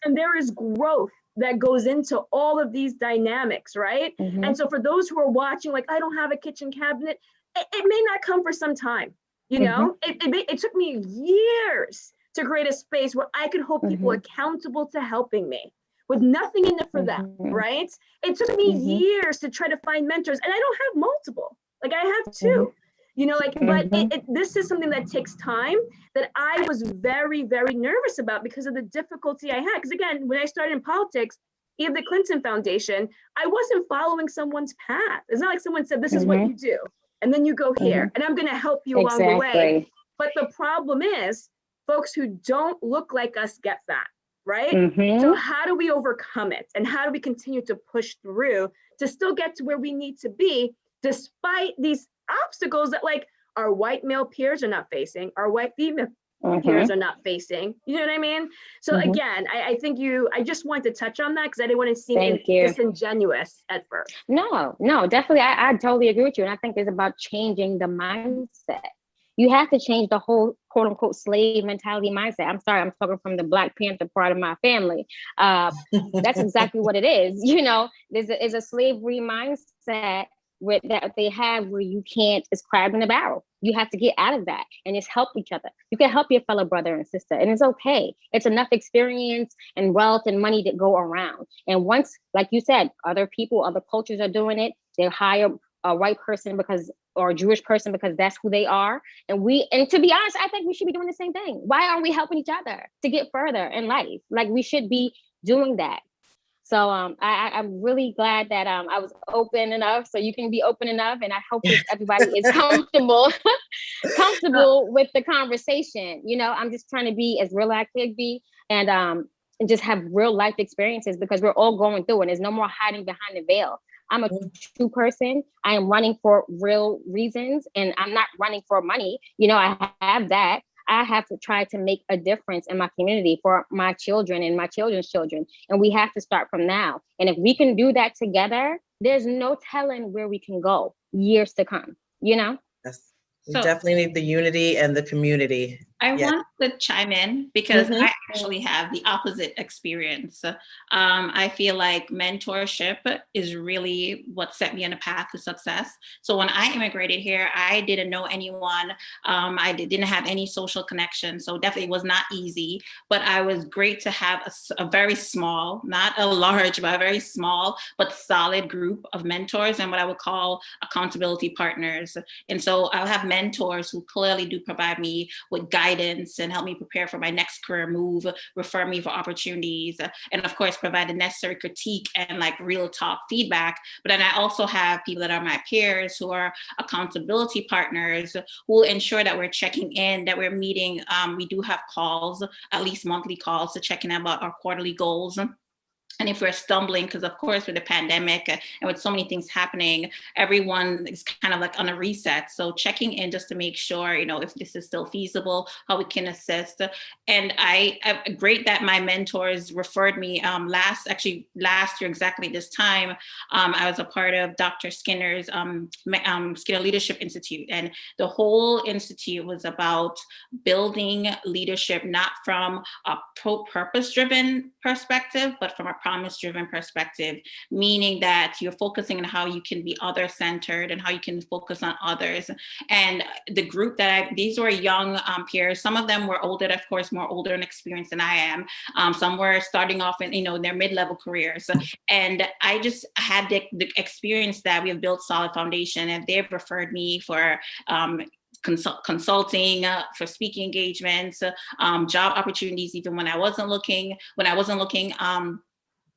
and there is growth that goes into all of these dynamics, right? And so for those who are watching, like, I don't have a kitchen cabinet, it may not come for some time. It took me years to create a space where I could hold people accountable to helping me, with nothing in it for them, Mhm. right? It took me Mhm. years to try to find mentors, and I don't have multiple. Like I have Mhm. two, like, but Mhm. this is something that takes time that I was very, very nervous about because of the difficulty I had. Because again, when I started in politics, even the Clinton Foundation, I wasn't following someone's path. It's not like someone said, this is what you Mhm. do, and then you go here, Mhm. and I'm going to help you along the way. Exactly. But the problem is, folks who don't look like us get that, right? So Mhm. how do we overcome it? And how do we continue to push through to still get to where we need to be, despite these obstacles that like our white male peers are not facing, our white female peers Mhm. are not facing. You know what I mean? So Mhm. again, I think I just wanted to touch on that because I didn't want to seem Thank you. disingenuous at first. No, definitely. I totally agree with you. And I think it's about changing the mindset. You have to change the whole quote unquote slave mentality mindset. I'm sorry, I'm talking from the Black Panther part of my family. That's exactly what it is. There's a slavery mindset that they have where you can't, it's crab in a barrel. You have to get out of that and just help each other. You can help your fellow brother and sister, and it's okay. It's enough experience and wealth and money to go around. And once, like you said, other people, other cultures are doing it, they hire a white person or a Jewish person because that's who they are. And to be honest, I think we should be doing the same thing. Why aren't we helping each other to get further in life? Like we should be doing that. So I'm really glad that I was open enough, so you can be open enough, and I hope that everybody is comfortable with the conversation. I'm just trying to be as real as I could be, and just have real life experiences because we're all going through, and there's no more hiding behind the veil. I'm a true person. I am running for real reasons, and I'm not running for money. I have that. I have to try to make a difference in my community for my children and my children's children. And we have to start from now. And if we can do that together, there's no telling where we can go years to come, Yes. We definitely need the unity and the community. I want to chime in because I actually have the opposite experience. I feel like mentorship is really what set me on a path to success. So when I immigrated here, I didn't know anyone. I didn't have any social connection. So definitely was not easy, but I was great to have a very small, not a large, but a very small, but solid group of mentors and what I would call accountability partners. And so I'll have mentors who clearly do provide me with guidance and help me prepare for my next career move, refer me for opportunities, and of course, provide the necessary critique and like real talk feedback. But then I also have people that are my peers who are accountability partners who ensure that we're checking in, that we're meeting. We do have calls, at least monthly calls to check in about our quarterly goals. And if we're stumbling, because of course with the pandemic and with so many things happening, everyone is kind of like on a reset. So checking in just to make sure, if this is still feasible, how we can assist. And I'm great that my mentors referred me last year, exactly this time, I was a part of Dr. Skinner's Skinner Leadership Institute. And the whole institute was about building leadership, not from a purpose-driven perspective, but from a promise-driven perspective, meaning that you're focusing on how you can be other-centered and how you can focus on others. And the group these were young peers. Some of them were older, of course, more older and experienced than I am. Some were starting off in, their mid-level careers. And I just had the experience that we have built solid foundation, and they've referred me for consulting, for speaking engagements, job opportunities, even when I wasn't looking.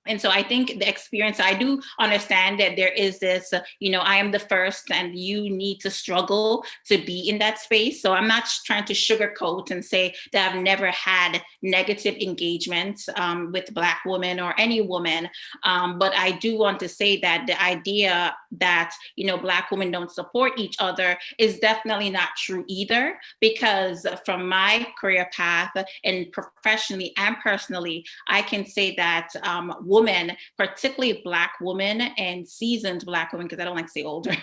And so I think the experience, I do understand that there is this, I am the first and you need to struggle to be in that space. So I'm not trying to sugarcoat and say that I've never had negative engagements with Black women or any woman. But I do want to say that the idea that, Black women don't support each other is definitely not true either, because from my career path and professionally and personally, I can say that women, particularly Black women and seasoned Black women, because I don't like to say older,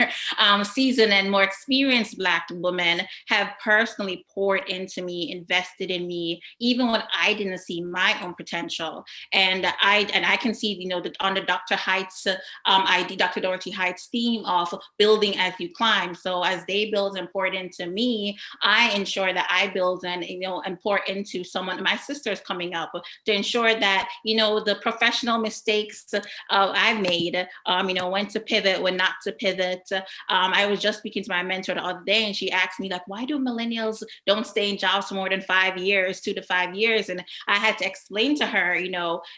seasoned and more experienced Black women have personally poured into me, invested in me, even when I didn't see my own potential. And I can see, under Dr. Height's Dr. Dorothy Height's theme of building as you climb. So as they build and poured into me, I ensure that I build and pour into someone, my sisters coming up, to ensure that, the professional personal mistakes I've made, when to pivot, when not to pivot. I was just speaking to my mentor the other day, and she asked me, like, why do millennials don't stay in jobs for more than 5 years, 2 to 5 years? And I had to explain to her,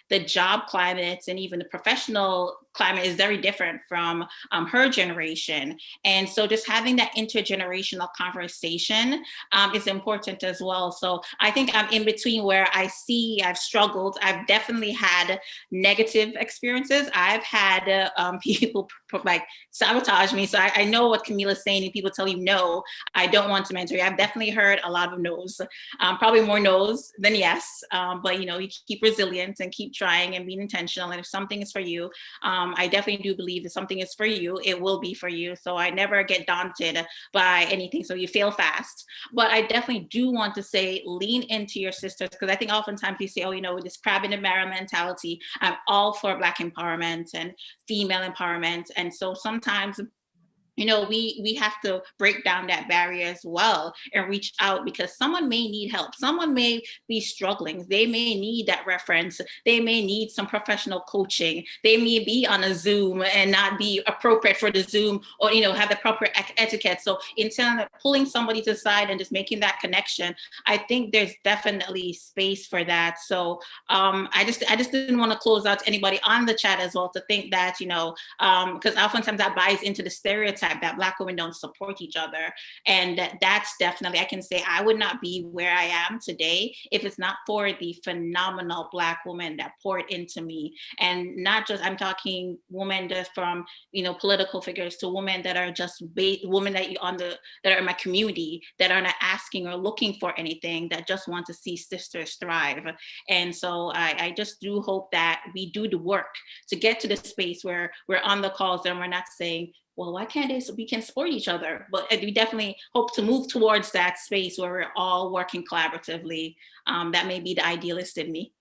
the job climate and even the professional climate is very different from her generation. And so just having that intergenerational conversation is important as well. So I think I'm in between where I've struggled. I've definitely had negative experiences. I've had people like sabotage me. So I know what Camila's saying, and people tell you, no, I don't want to mentor you. I've definitely heard a lot of no's, probably more no's than yes. But you keep resilient and keep trying and being intentional. And if something is for you, I definitely do believe if something is for you, it will be for you. So I never get daunted by anything. So you fail fast. But I definitely do want to say, lean into your sisters, because I think oftentimes you say, with this crab in the barrel mentality, I'm all for Black empowerment and female empowerment. And so sometimes we have to break down that barrier as well and reach out, because someone may need help. Someone may be struggling. They may need that reference. They may need some professional coaching. They may be on a Zoom and not be appropriate for the Zoom, or, have the proper etiquette. So instead of pulling somebody to the side and just making that connection, I think there's definitely space for that. So I just didn't want to close out to anybody on the chat as well to think that, because oftentimes that buys into the stereotype that Black women don't support each other. And that's definitely, I can say I would not be where I am today if it's not for the phenomenal Black women that poured into me. And not just, I'm talking women just from, political figures, to women that are just women that are in my community, that are not asking or looking for anything, that just want to see sisters thrive. And so I just do hope that we do the work to get to the space where we're on the calls and we're not saying, well, why can't they? So we can support each other. But we definitely hope to move towards that space where we're all working collaboratively. That may be the idealist in me.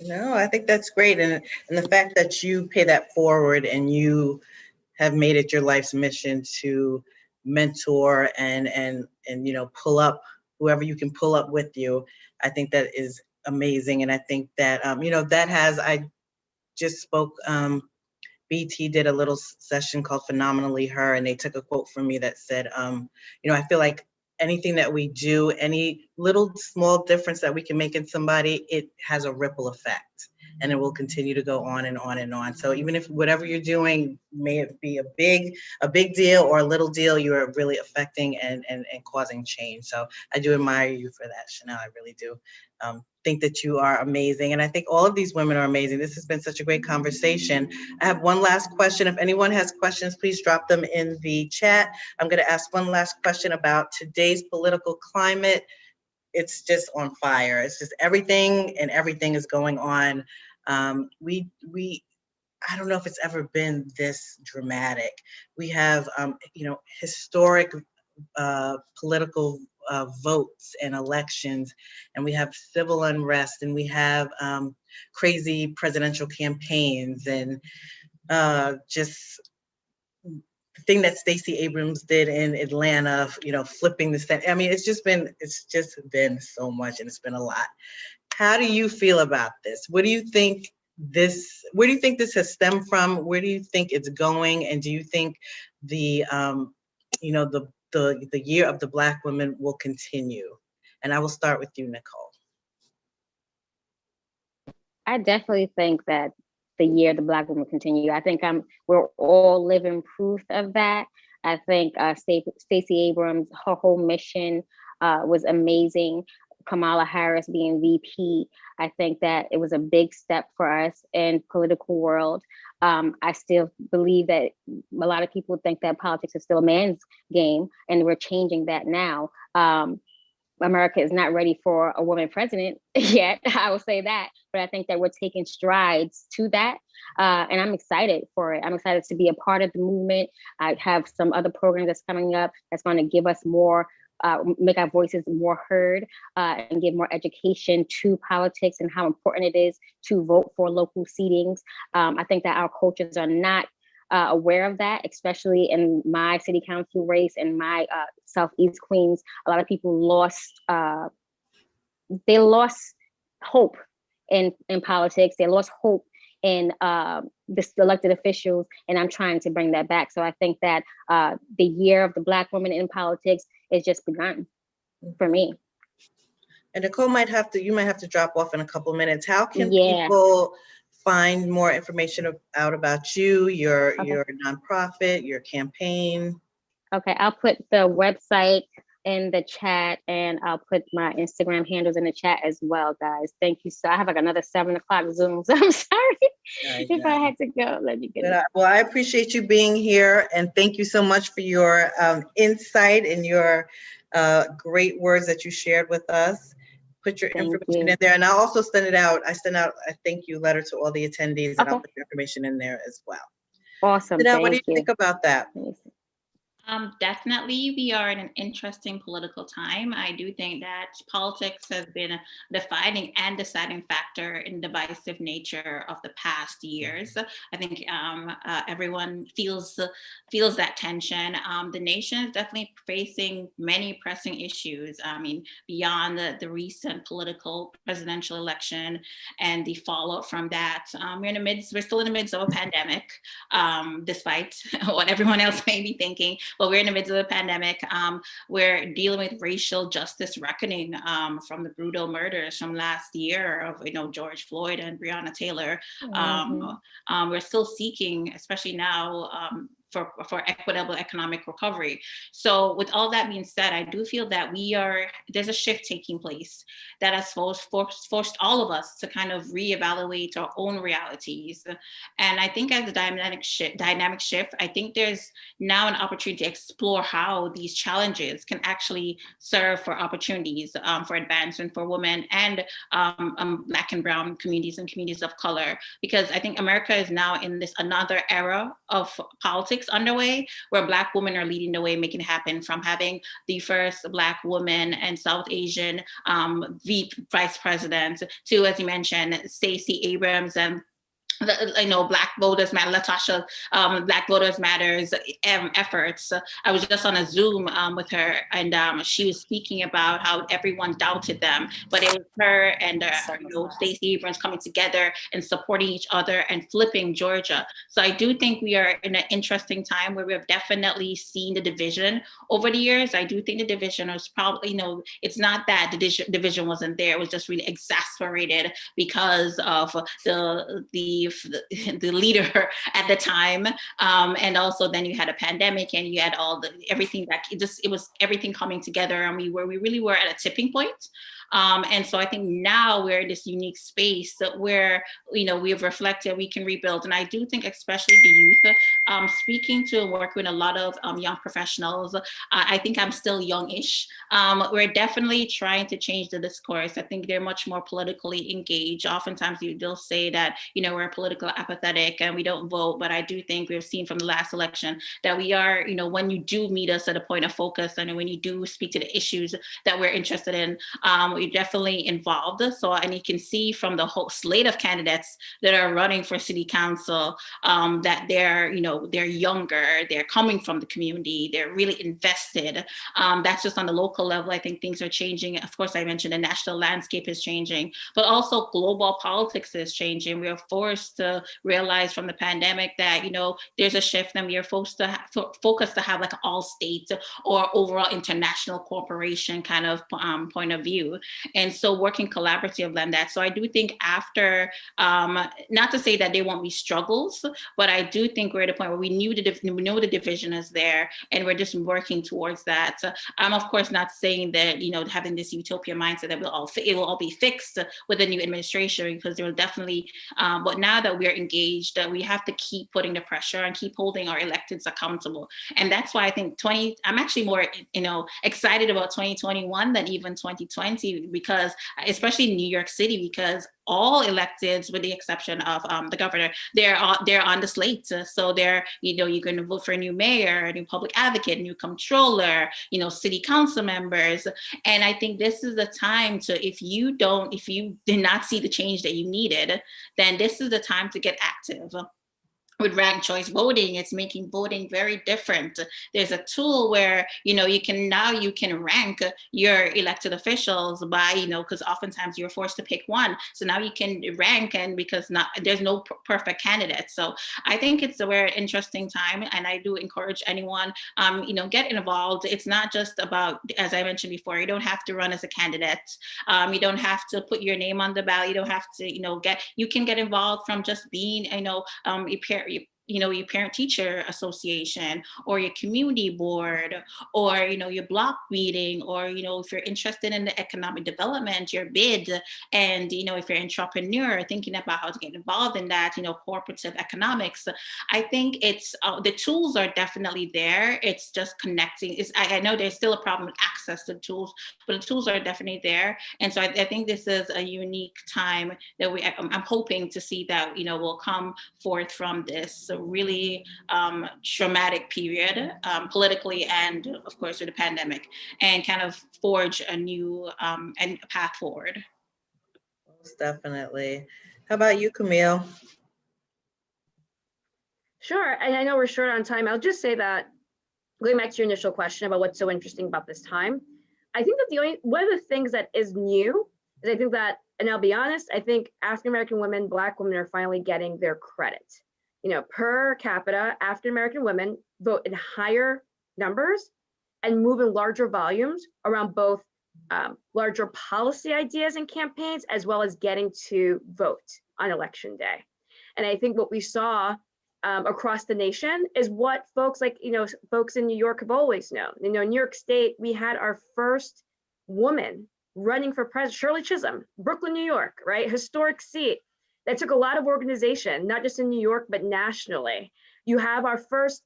No, I think that's great. And the fact that you pay that forward and you have made it your life's mission to mentor and pull up whoever you can pull up with you, I think that is amazing. And I think that, I just spoke, BT did a little session called Phenomenally Her, and they took a quote from me that said, I feel like anything that we do, any little small difference that we can make in somebody, it has a ripple effect, and it will continue to go on and on and on. So even if whatever you're doing, may it be a big deal or a little deal, you are really affecting and causing change. So I do admire you for that, Chanel. I really do. Think that you are amazing. And I think all of these women are amazing. This has been such a great conversation. I have one last question. If anyone has questions, please drop them in the chat. I'm going to ask one last question about today's political climate. It's just on fire. It's just everything is going on. I don't know if it's ever been this dramatic. We have, historic political votes and elections, and we have civil unrest, and we have crazy presidential campaigns, and just the thing that Stacey Abrams did in Atlanta, flipping the Senate. I mean, it's just been so much, and it's been a lot. How do you feel about this? Where do you think this has stemmed from? Where do you think it's going? And do you think the year of the Black women will continue? And I will start with you, Nicole. I definitely think that the year of the Black women will continue. I think we're all living proof of that. I think Stacey Abrams, her whole mission was amazing. Kamala Harris being VP, I think that it was a big step for us in political world. I still believe that a lot of people think that politics is still a man's game, and we're changing that now. America is not ready for a woman president yet, I will say that, but I think that we're taking strides to that, and I'm excited for it. I'm excited to be a part of the movement. I have some other programs that's coming up that's going to give us more, make our voices more heard, and give more education to politics and how important it is to vote for local seatings. I think that our coaches are not aware of that, especially in my city council race and my Southeast Queens. A lot of people lost hope in politics. They lost hope in the elected officials, and I'm trying to bring that back. So I think that the year of the Black woman in politics is just begun for me. And Nicole you might have to drop off in a couple minutes. How can Yeah. people find more information out about you, your nonprofit, your campaign? Okay, I'll put the website in the chat, and I'll put my Instagram handles in the chat as well, guys. Thank you. So I have like another 7 o'clock Zoom, so I'm sorry if I had to go. Let me get it. Well, I appreciate you being here, and thank you so much for your insight and your great words that you shared with us. Put your information in there, and I'll also send it out. I send out a thank you letter to all the attendees, and I'll put your information in there as well. Awesome. Now, what do you think about that? Definitely, we are in an interesting political time. I do think that politics has been a defining and deciding factor in the divisive nature of the past years. I think everyone feels that tension. The nation is definitely facing many pressing issues. I mean, beyond the recent presidential election and the fallout from that, we're still in the midst of a pandemic, despite what everyone else may be thinking. But we're in the midst of a pandemic. We're dealing with racial justice reckoning from the brutal murders from last year of George Floyd and Breonna Taylor. We're still seeking, especially now, for equitable economic recovery. So with all that being said, I do feel that there's a shift taking place that has forced all of us to kind of reevaluate our own realities. And I think as a dynamic shift, I think there's now an opportunity to explore how these challenges can actually serve for opportunities for advancement for women and Black and Brown communities and communities of color. Because I think America is now in another era of politics underway, where Black women are leading the way, making it happen, from having the first Black woman and South Asian vice president to, as you mentioned, Stacey Abrams and Black Voters Matter, Latasha, Black Voters Matters efforts. I was just on a Zoom with her, and she was speaking about how everyone doubted them, but it was her and Stacey Abrams coming together and supporting each other and flipping Georgia. So I do think we are in an interesting time where we have definitely seen the division over the years. I do think the division was probably, it's not that the division wasn't there. It was just really exacerbated because of the leader at the time, and also then you had a pandemic, and you had everything it was everything coming together, and we really were at a tipping point. And so I think now we're in this unique space where we've reflected, we can rebuild. And I do think especially the youth, speaking to and working with a lot of young professionals, I think I'm still youngish. We're definitely trying to change the discourse. I think they're much more politically engaged. Oftentimes they'll say that we're political apathetic and we don't vote, but I do think we've seen from the last election that we are, when you do meet us at a point of focus, and when you do speak to the issues that we're interested in, we're definitely involved. And you can see from the whole slate of candidates that are running for city council that they're younger, they're coming from the community, they're really invested. That's just on the local level. I think things are changing. Of course, I mentioned the national landscape is changing, but also global politics is changing. We are forced to realize from the pandemic that there's a shift, and we are focused to have like an all state or overall international corporation kind of point of view. And so working collaboratively on that. So I do think after, not to say that there won't be struggles, but I do think we're at a point where we know the division is there, and we're just working towards that. I'm of course not saying that, having this utopia mindset that it will all be fixed with the new administration, because there will definitely, but now that we're engaged, we have to keep putting the pressure and keep holding our electeds accountable. And that's why I think I'm actually more, excited about 2021 than even 2020, because especially in New York City, because all electeds, with the exception of the governor, they're on the slate. So you're going to vote for a new mayor, a new public advocate, a new comptroller, city council members. And I think this is the time to, if you did not see the change that you needed, then this is the time to get active. with ranked choice voting, it's making voting very different. There's a tool where, you can rank your elected officials by, because oftentimes you're forced to pick one. So now you can rank, and because there's no perfect candidate. So I think it's a very interesting time, and I do encourage anyone, get involved. It's not just about, as I mentioned before, you don't have to run as a candidate. You don't have to put your name on the ballot. You don't have to, you can get involved from just being, your parent teacher association, or your community board, or your block meeting, or if you're interested in the economic development, your bid, and if you're an entrepreneur thinking about how to get involved in that, cooperative economics. I think it's the tools are definitely there. It's just connecting. I know there's still a problem with access to tools, but the tools are definitely there. And so I think this is a unique time that I'm hoping to see that will come forth from this really traumatic period, politically, and of course with the pandemic, and kind of forge a new and path forward. Most definitely. How about you, Camille? Sure, and I know we're short on time. I'll just say that, going back to your initial question about what's so interesting about this time, I think that one of the things that is new is I think that, and I'll be honest, I think African-American women, Black women are finally getting their credit. Per capita, African-American women vote in higher numbers and move in larger volumes around both larger policy ideas and campaigns, as well as getting to vote on election day. And I think what we saw across the nation is what folks folks in New York have always known. New York State, we had our first woman running for president, Shirley Chisholm, Brooklyn, New York, right? Historic seat. That took a lot of organization, not just in New York, but nationally. You have our first,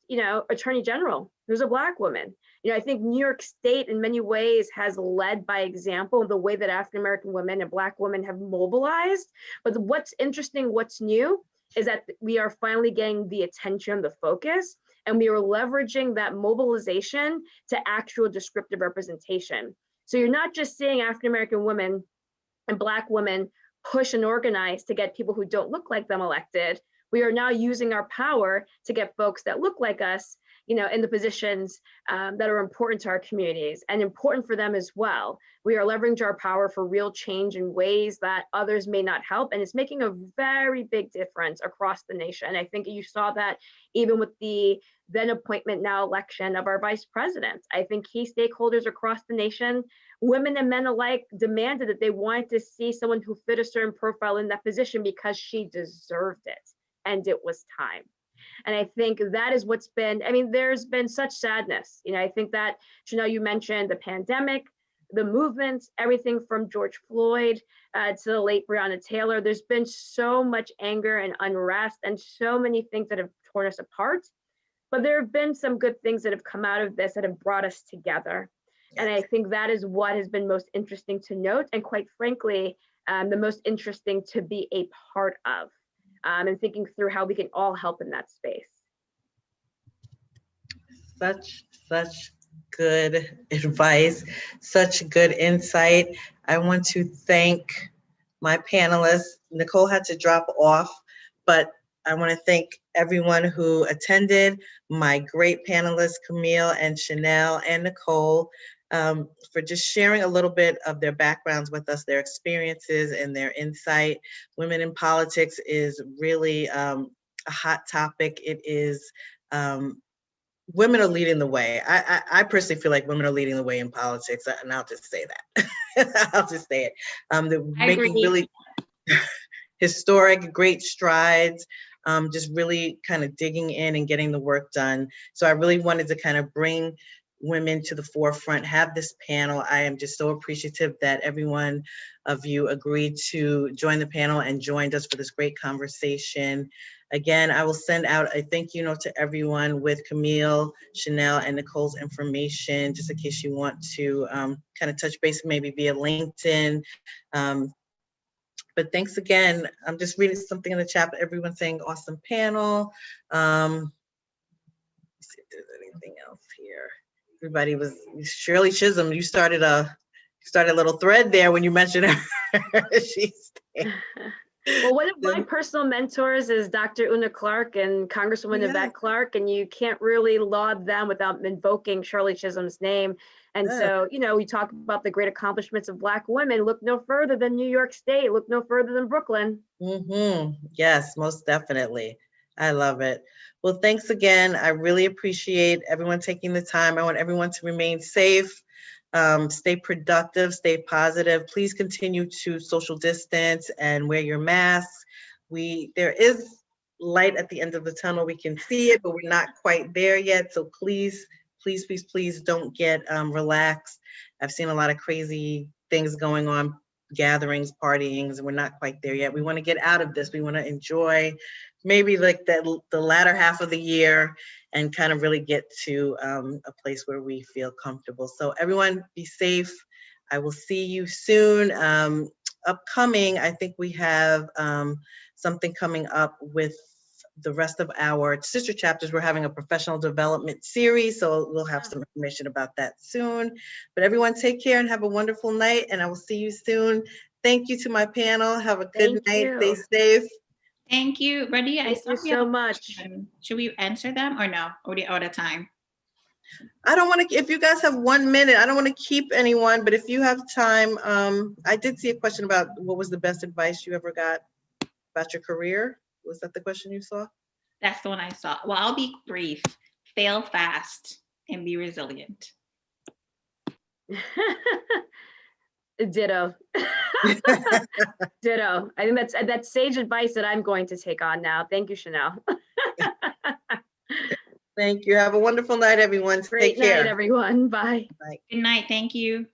attorney general, who's a Black woman. I think New York State in many ways has led by example the way that African-American women and Black women have mobilized. But what's interesting, what's new, is that we are finally getting the attention, the focus, and we are leveraging that mobilization to actual descriptive representation. So you're not just seeing African-American women and Black women push and organize to get people who don't look like them elected. We are now using our power to get folks that look like us, in the positions that are important to our communities and important for them as well. We are leveraging our power for real change in ways that others may not help. And it's making a very big difference across the nation. I think you saw that even with the then appointment, now election of our vice president. I think key stakeholders across the nation, women and men alike, demanded that they wanted to see someone who fit a certain profile in that position because she deserved it. And it was time. And I think that is what's been, there's been such sadness. I think that, Chanel, you mentioned the pandemic, the movements, everything from George Floyd to the late Breonna Taylor. There's been so much anger and unrest and so many things that have torn us apart. But there have been some good things that have come out of this that have brought us together. And I think that is what has been most interesting to note. And quite frankly, the most interesting to be a part of. And thinking through how we can all help in that space. Such good advice, such good insight. I want to thank my panelists. Nicole had to drop off, but I want to thank everyone who attended, my great panelists, Camille and Chanel and Nicole, for just sharing a little bit of their backgrounds with us, their experiences and their insight. Women in politics is really a hot topic. It is, women are leading the way. I personally feel like women are leading the way in politics, and I'll just say that. I'll just say it. They're making really historic, great strides. Just really kind of digging in and getting the work done. So I really wanted to kind of bring women to the forefront, have this panel. I am just so appreciative that everyone of you agreed to join the panel and joined us for this great conversation. Again, I will send out a thank you note to everyone with Camille, Chanel, and Nicole's information, just in case you want to kind of touch base maybe via LinkedIn. But thanks again. I'm just reading something in the chat, but everyone's saying awesome panel. Let's see if there's anything else here. Everybody was, Shirley Chisholm, you started a little thread there when you mentioned her. She's Well, one of my personal mentors is Dr. Una Clark and Congresswoman Yeah. Yvette Clark, and you can't really laud them without invoking Shirley Chisholm's name. And Yeah. so, you know, we talk about the great accomplishments of Black women. Look no further than New York State. Look no further than Brooklyn. Yes, most definitely. I love it. Well, thanks again. I really appreciate everyone taking the time. I want everyone to remain safe, stay productive, stay positive. Please continue to social distance and wear your masks. There is light at the end of the tunnel. We can see it, but we're not quite there yet. So please, please, please, please don't get relaxed. I've seen a lot of crazy things going on, gatherings, partyings, and we're not quite there yet. We want to get out of this. We want to enjoy maybe like the latter half of the year and kind of really get to a place where we feel comfortable. So everyone be safe. I will see you soon. Upcoming, I think we have something coming up with the rest of our sister chapters. We're having a professional development series, so we'll have some information about that soon. But everyone take care and have a wonderful night, and I will see you soon. Thank you to my panel. Have a good night. Stay safe. Thank you, Radia. Thank you so much. Should we answer them or no? Or the other time? I don't want to, if you guys have 1 minute, I don't want to keep anyone, but if you have time, I did see a question about what was the best advice you ever got about your career. Was that the question you saw? That's the one I saw. Well, I'll be brief. Fail fast and be resilient. Ditto. Ditto. I think that's sage advice that I'm going to take on now. Thank you, Chanel. Thank you. Have a wonderful night, everyone. Great Take care. night, everyone. Bye. Bye. Good night. Thank you.